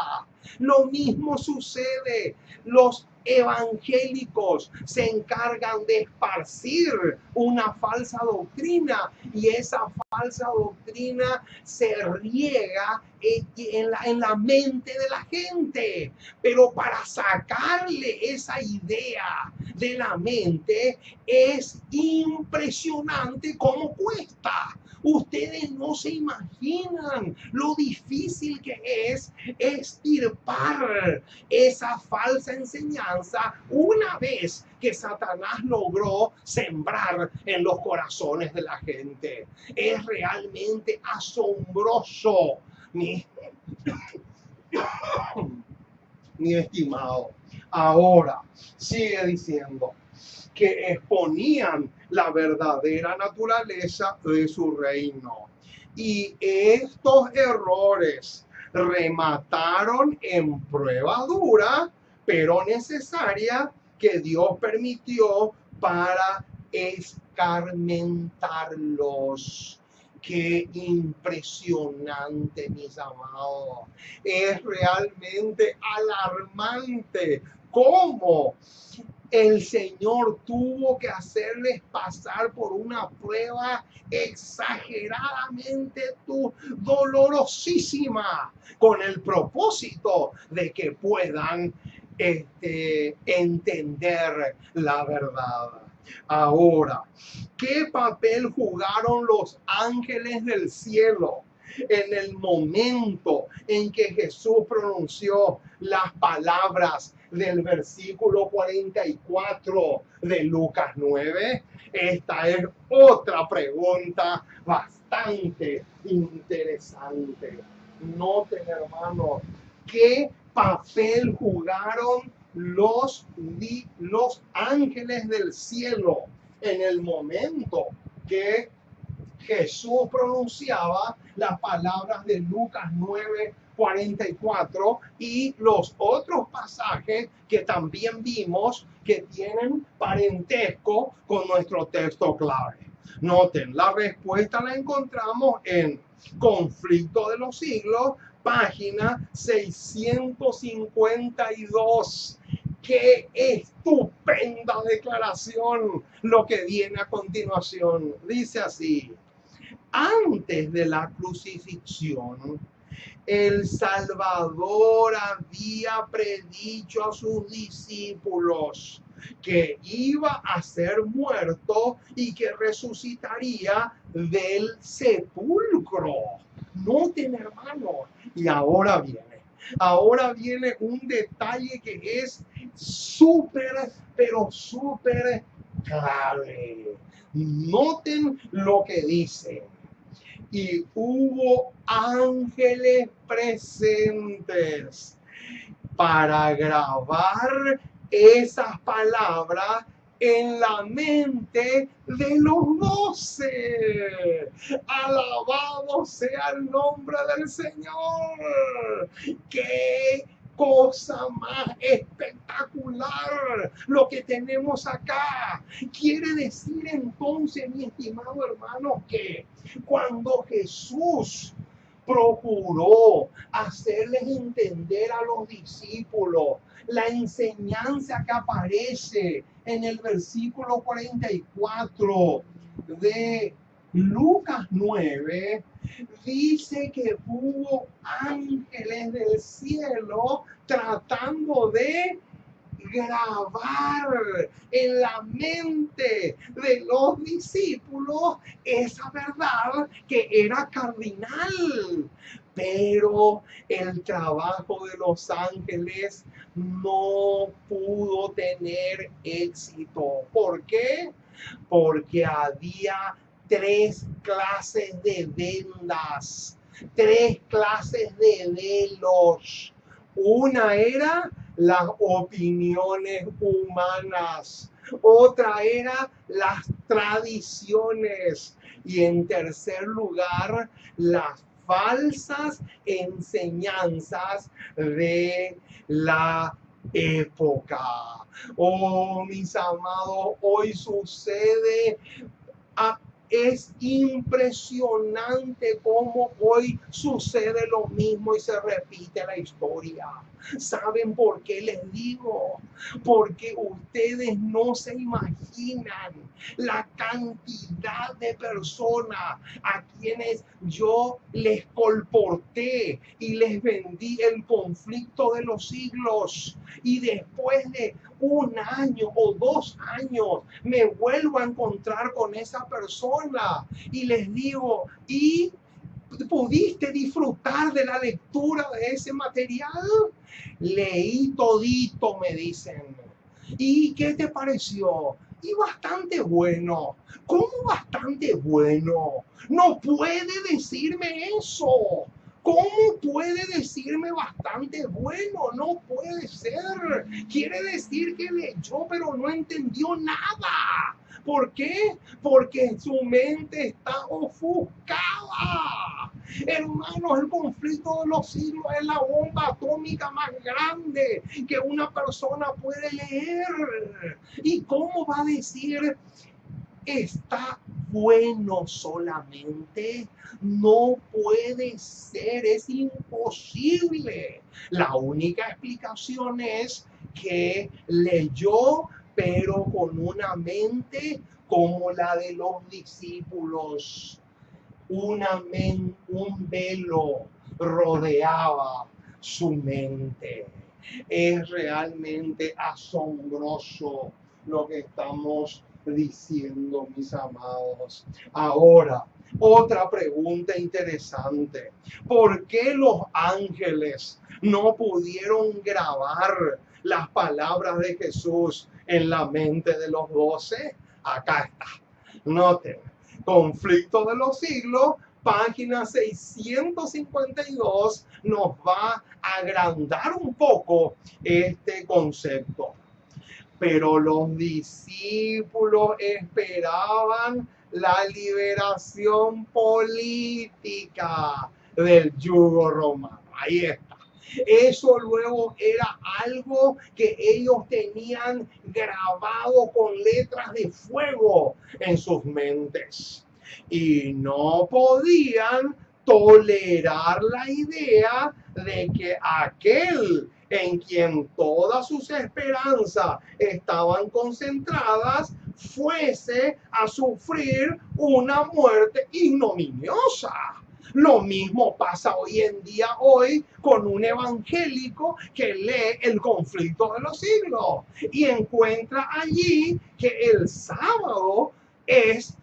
Lo mismo sucede. Los evangélicos se encargan de esparcir una falsa doctrina y esa falsa doctrina se riega en la mente de la gente. Pero para sacarle esa idea de la mente es impresionante cómo cuesta. Ustedes no se imaginan lo difícil que es extirpar esa falsa enseñanza una vez que Satanás logró sembrar en los corazones de la gente. Es realmente asombroso, mi estimado. Ahora, sigue diciendo que exponían la verdadera naturaleza de su reino. Y estos errores remataron en prueba dura, pero necesaria, que Dios permitió para escarmentarlos. Qué impresionante, mis amados. Es realmente alarmante cómo el Señor tuvo que hacerles pasar por una prueba exageradamente dolorosísima con el propósito de que puedan entender la verdad. Ahora, ¿qué papel jugaron los ángeles del cielo en el momento en que Jesús pronunció las palabras del versículo 44 de Lucas 9? Esta es otra pregunta bastante interesante. Noten, hermanos, ¿qué papel jugaron los ángeles del cielo en el momento que Jesús pronunciaba las palabras de Lucas 9:44 y los otros pasajes que también vimos que tienen parentesco con nuestro texto clave? Noten, la respuesta la encontramos en Conflicto de los Siglos, página 652. ¡Qué estupenda declaración lo que viene a continuación! Dice así: antes de la crucifixión, el Salvador había predicho a sus discípulos que iba a ser muerto y que resucitaría del sepulcro. Noten, hermanos, y ahora viene un detalle que es súper, pero súper clave. Noten lo que dice. y hubo ángeles presentes para grabar esas palabras en la mente de los 12. Alabado sea el nombre del Señor. ¡Qué cosa más espectacular lo que tenemos acá! Quiere decir entonces, mi estimado hermano, que cuando Jesús procuró hacerles entender a los discípulos la enseñanza que aparece en el versículo 44 de Lucas 9, dice que hubo ángeles del cielo tratando de grabar en la mente de los discípulos esa verdad que era cardinal. Pero el trabajo de los ángeles no pudo tener éxito. ¿Por qué? Porque había tres clases de vendas, tres clases de velos. Una era las opiniones humanas, otra era las tradiciones y en tercer lugar las falsas enseñanzas de la época. Oh, mis amados, hoy sucede es impresionante cómo hoy sucede lo mismo y se repite la historia. ¿Saben por qué les digo? Porque ustedes no se imaginan la cantidad de personas a quienes yo les colporté y les vendí el conflicto de los siglos. Y después de un año o 2 años me vuelvo a encontrar con esa persona y les digo, ¿y pudiste disfrutar de la lectura de ese material? Leí todito, me dicen. ¿Y qué te pareció? Y bastante bueno. ¿Cómo bastante bueno? No puede decirme eso. ¿Cómo puede decirme bastante bueno? No puede ser. Quiere decir que leyó pero no entendió nada. ¿Por qué? Porque su mente está ofuscada. Hermanos, el conflicto de los siglos es la bomba atómica más grande que una persona puede leer. ¿Y cómo va a decir está bueno solamente? No puede ser, es imposible. La única explicación es que leyó, pero con una mente como la de los discípulos. Un velo rodeaba su mente. Es realmente asombroso lo que estamos diciendo, mis amados. Ahora, otra pregunta interesante. ¿Por qué los ángeles no pudieron grabar las palabras de Jesús en la mente de los 12? Acá está. Noten. Conflicto de los siglos, página 652, nos va a agrandar un poco este concepto. Pero los discípulos esperaban la liberación política del yugo romano. Ahí está. Eso luego era algo que ellos tenían grabado con letras de fuego en sus mentes. Y no podían tolerar la idea de que aquel en quien todas sus esperanzas estaban concentradas fuese a sufrir una muerte ignominiosa. Lo mismo pasa hoy en día con un evangélico que lee el conflicto de los siglos y encuentra allí que el sábado es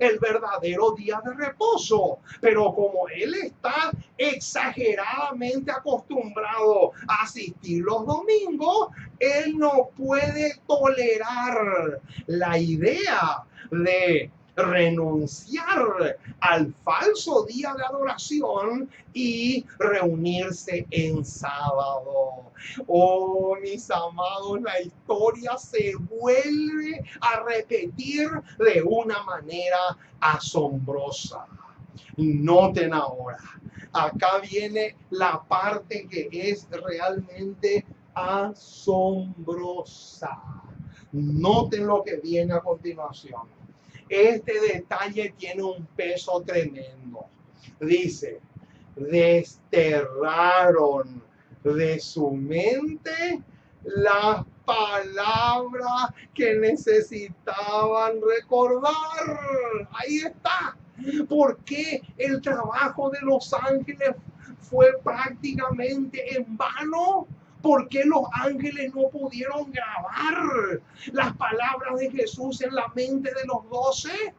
el verdadero día de reposo, pero como él está exageradamente acostumbrado a asistir los domingos, él no puede tolerar la idea de renunciar al falso día de adoración y reunirse en sábado. Oh, mis amados, la historia se vuelve a repetir de una manera asombrosa. Noten ahora, acá viene la parte que es realmente asombrosa. Noten lo que viene a continuación. Este detalle tiene un peso tremendo. Dice, desterraron de su mente las palabras que necesitaban recordar. Ahí está. ¿Por qué el trabajo de los ángeles fue prácticamente en vano? ¿Por qué los ángeles no pudieron grabar las palabras de Jesús en la mente de los 12?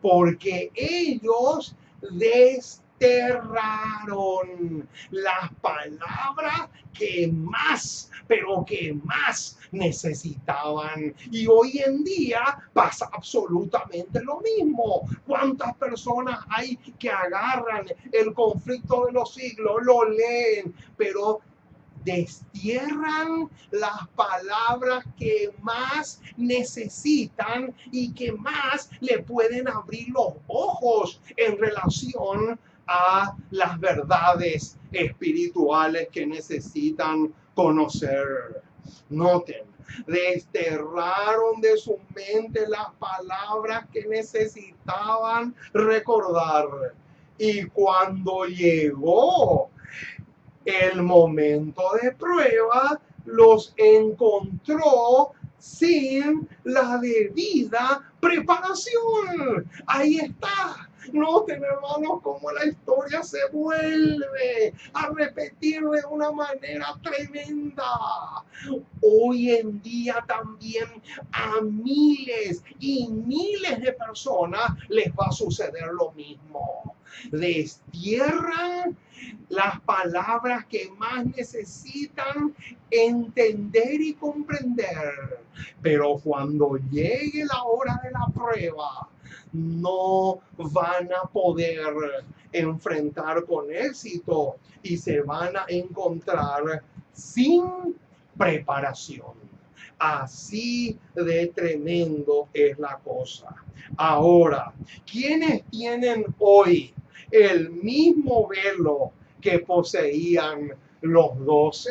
Porque ellos desterraron las palabras que más, pero que más necesitaban. Y hoy en día pasa absolutamente lo mismo. ¿Cuántas personas hay que agarran el conflicto de los siglos, lo leen, pero destierran las palabras que más necesitan y que más le pueden abrir los ojos en relación a las verdades espirituales que necesitan conocer? Noten, desterraron de su mente las palabras que necesitaban recordar. Y cuando llegó el momento de prueba, los encontró sin la debida preparación. Ahí está. Noten, hermanos, cómo la historia se vuelve a repetir de una manera tremenda. Hoy en día también a miles y miles de personas les va a suceder lo mismo. Destierran las palabras que más necesitan entender y comprender. Pero cuando llegue la hora de la prueba, no van a poder enfrentar con éxito y se van a encontrar sin preparación. Así de tremendo es la cosa. Ahora, ¿quiénes tienen hoy el mismo velo que poseían los 12?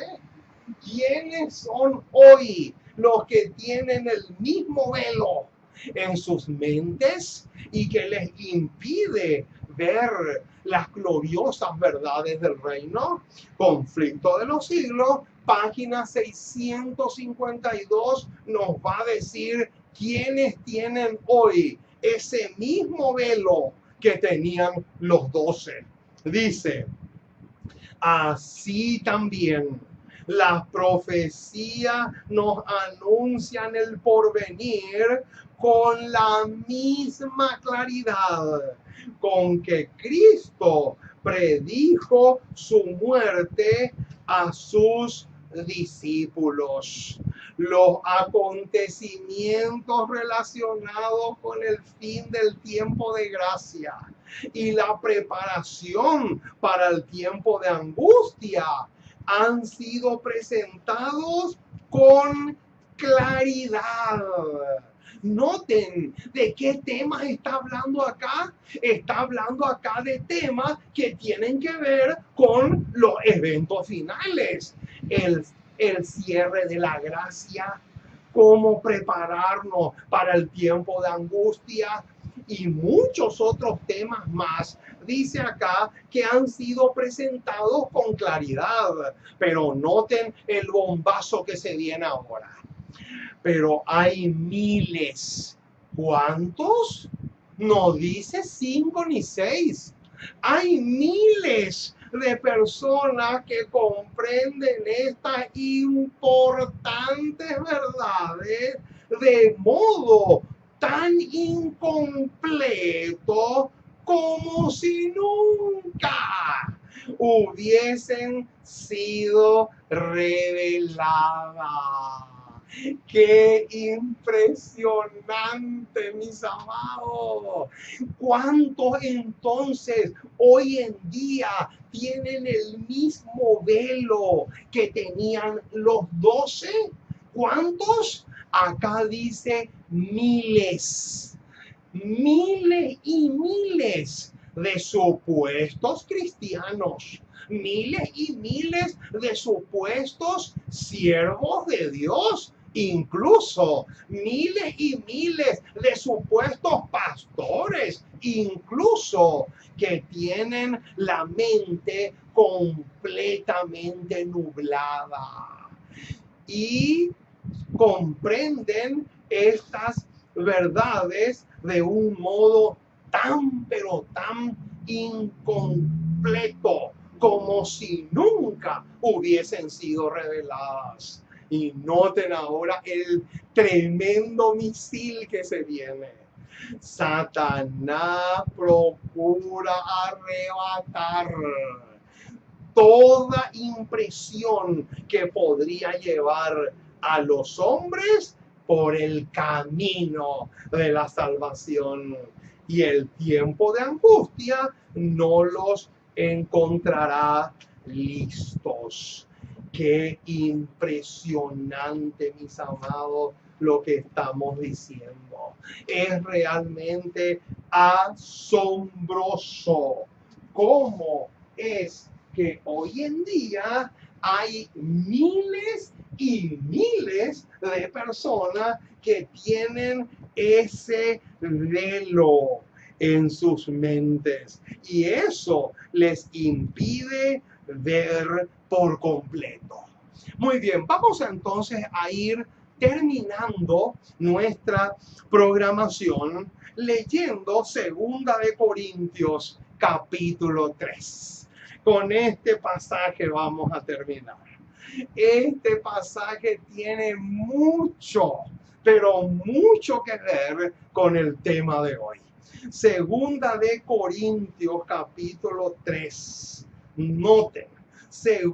¿Quiénes son hoy los que tienen el mismo velo en sus mentes y que les impide ver las gloriosas verdades del reino? Conflicto de los siglos, página 652, nos va a decir quiénes tienen hoy ese mismo velo que tenían los 12. Dice, así también las profecías nos anuncian el porvenir con la misma claridad con que Cristo predijo su muerte a sus discípulos. Los acontecimientos relacionados con el fin del tiempo de gracia y la preparación para el tiempo de angustia han sido presentados con claridad. Noten de qué temas está hablando acá. Está hablando acá de temas que tienen que ver con los eventos finales. El cierre de la gracia, cómo prepararnos para el tiempo de angustia y muchos otros temas más. Dice acá que han sido presentados con claridad, pero noten el bombazo que se viene ahora. Pero hay miles. ¿Cuántos? No dice 5 ni 6. Hay miles de personas que comprenden estas importantes verdades de modo tan incompleto como si nunca hubiesen sido reveladas. ¡Qué impresionante, mis amados! ¿Cuántos entonces hoy en día tienen el mismo velo que tenían los 12? ¿Cuántos? Acá dice miles, miles y miles de supuestos cristianos, miles y miles de supuestos siervos de Dios, incluso miles y miles de supuestos pastores, incluso que tienen la mente completamente nublada y comprenden estas verdades de un modo tan, pero tan incompleto, como si nunca hubiesen sido reveladas. Y noten ahora el tremendo misil que se viene. Satanás procura arrebatar toda impresión que podría llevar a los hombres por el camino de la salvación. Y el tiempo de angustia no los encontrará listos. Qué impresionante, mis amados, lo que estamos diciendo. Es realmente asombroso cómo es que hoy en día hay miles y miles de personas que tienen ese velo en sus mentes y eso les impide ver por completo. Muy bien, vamos entonces a ir terminando nuestra programación leyendo 2 Corintios capítulo 3. Con este pasaje vamos a terminar. Este pasaje tiene mucho, pero mucho que ver con el tema de hoy. 2 Corintios capítulo 3. Noten, 2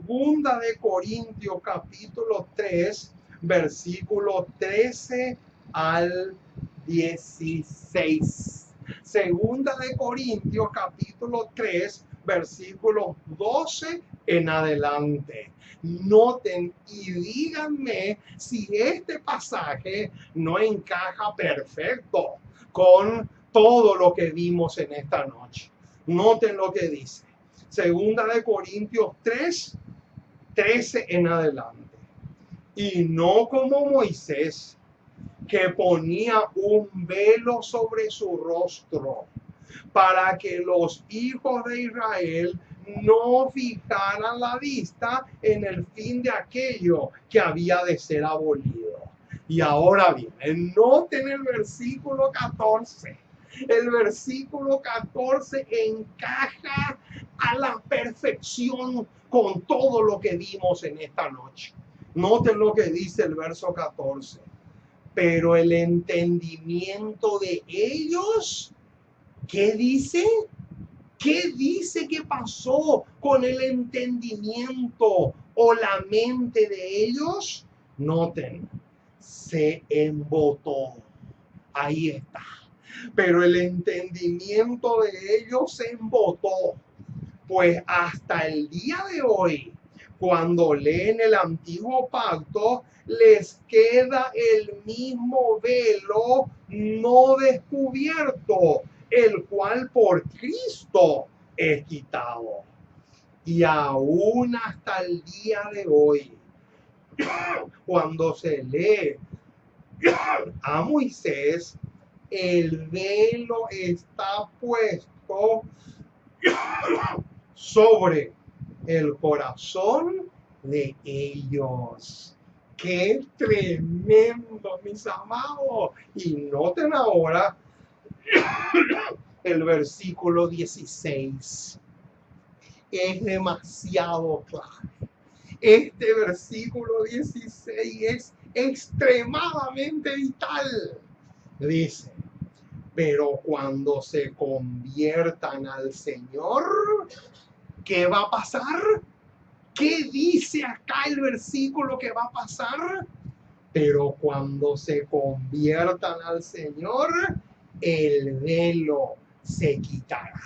Corintios capítulo 3, versículo 13 al 16. 2 Corintios capítulo 3, versículos 12 en adelante. Noten y díganme si este pasaje no encaja perfecto con todo lo que vimos en esta noche. Noten lo que dice. 2 Corintios 3, 13 en adelante. Y no como Moisés, que ponía un velo sobre su rostro, para que los hijos de Israel no fijaran la vista en el fin de aquello que había de ser abolido. Y ahora bien, noten el versículo 14. El versículo 14 encaja a la perfección con todo lo que vimos en esta noche. Noten lo que dice el verso 14. Pero el entendimiento de ellos, ¿qué dice? ¿Qué dice que pasó con el entendimiento o la mente de ellos? Noten, se embotó. Ahí está. Pero el entendimiento de ellos se embotó. Pues hasta el día de hoy, cuando leen el antiguo pacto, les queda el mismo velo no descubierto, el cual por Cristo es quitado. Y aún hasta el día de hoy, cuando se lee a Moisés, el velo está puesto sobre el corazón de ellos. ¡Qué tremendo, mis amados! Y noten ahora el versículo 16. Es demasiado claro. Este versículo 16 es extremadamente vital. Dice, pero cuando se conviertan al Señor, ¿qué va a pasar? ¿Qué dice acá el versículo que va a pasar? pero cuando se conviertan al Señor, el velo se quitará.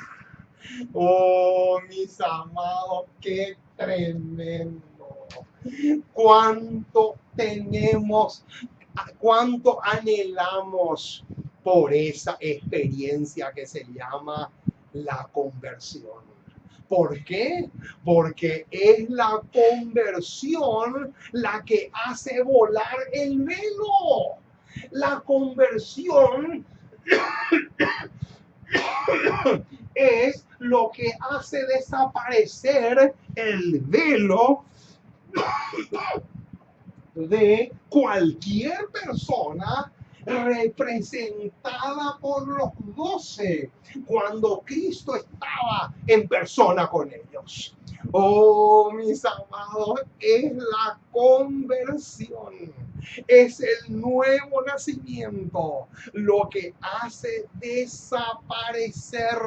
Oh, mis amados, qué tremendo. Cuánto tenemos, cuánto anhelamos por esa experiencia que se llama la conversión. ¿Por qué? Porque es la conversión la que hace volar el velo. La conversión es lo que hace desaparecer el velo de cualquier persona representada por los 12 cuando Cristo estaba en persona con ellos. Oh, mis amados, es la conversión, es el nuevo nacimiento lo que hace desaparecer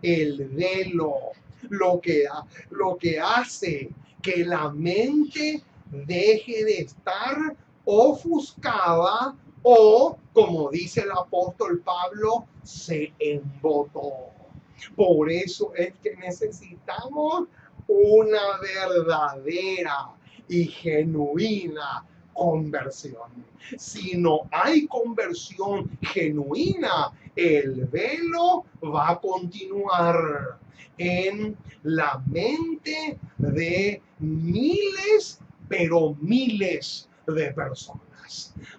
el velo, lo que hace que la mente deje de estar ofuscada o, como dice el apóstol Pablo, se embotó. Por eso es que necesitamos una verdadera y genuina conversión. Si no hay conversión genuina, el velo va a continuar en la mente de miles, pero miles de personas.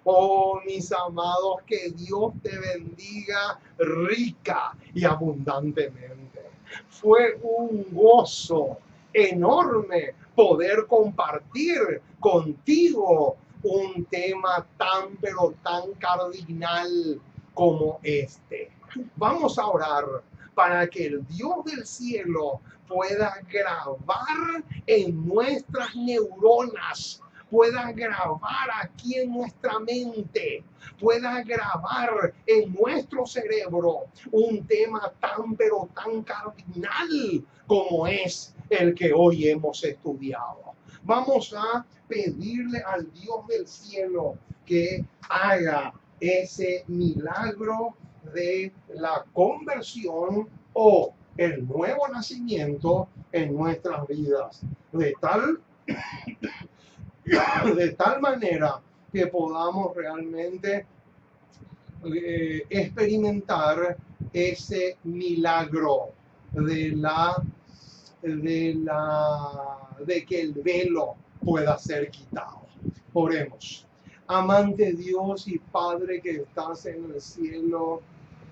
Oh, mis amados, que Dios te bendiga rica y abundantemente. Fue un gozo enorme poder compartir contigo un tema tan, pero tan cardinal como este. Vamos a orar para que el Dios del cielo pueda grabar en nuestras neuronas, pueda grabar aquí en nuestra mente, pueda grabar en nuestro cerebro un tema tan pero tan cardinal como es el que hoy hemos estudiado. Vamos a pedirle al Dios del cielo que haga ese milagro de la conversión o el nuevo nacimiento en nuestras vidas, de tal manera que podamos realmente experimentar ese milagro de que el velo pueda ser quitado. Oremos. Amante Dios y Padre que estás en el cielo,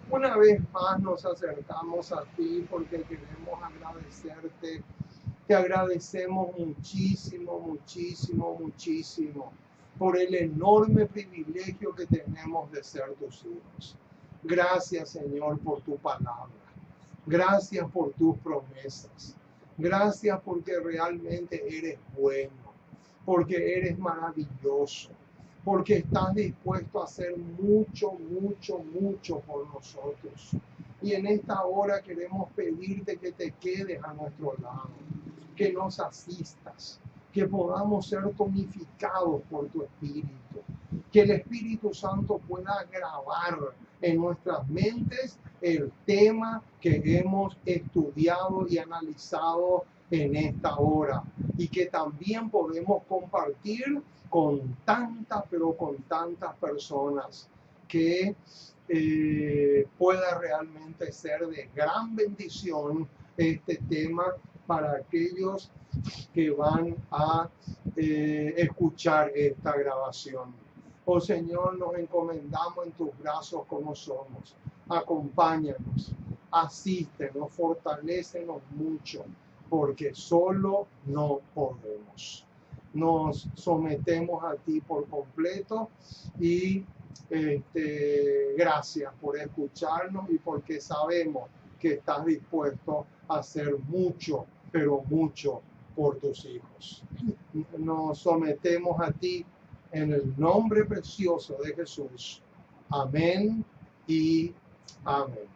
una vez más nos acercamos a ti porque queremos agradecerte. Te agradecemos muchísimo, muchísimo, muchísimo por el enorme privilegio que tenemos de ser tus hijos. Gracias, Señor, por tu palabra. Gracias por tus promesas. Gracias porque realmente eres bueno, porque eres maravilloso, porque estás dispuesto a hacer mucho, mucho, mucho por nosotros. Y en esta hora queremos pedirte que te quedes a nuestro lado, que nos asistas, que podamos ser tonificados por tu Espíritu, que el Espíritu Santo pueda grabar en nuestras mentes el tema que hemos estudiado y analizado en esta hora, y que también podemos compartir con tantas, pero con tantas personas, que pueda realmente ser de gran bendición este tema para aquellos que van a escuchar esta grabación. Oh Señor, nos encomendamos en tus brazos como somos. Acompáñanos, asístenos, fortalécenos mucho, porque solo no podemos. Nos sometemos a ti por completo y gracias por escucharnos y porque sabemos que estás dispuesto a hacer mucho, pero mucho por tus hijos. Nos sometemos a ti en el nombre precioso de Jesús. Amén y amén.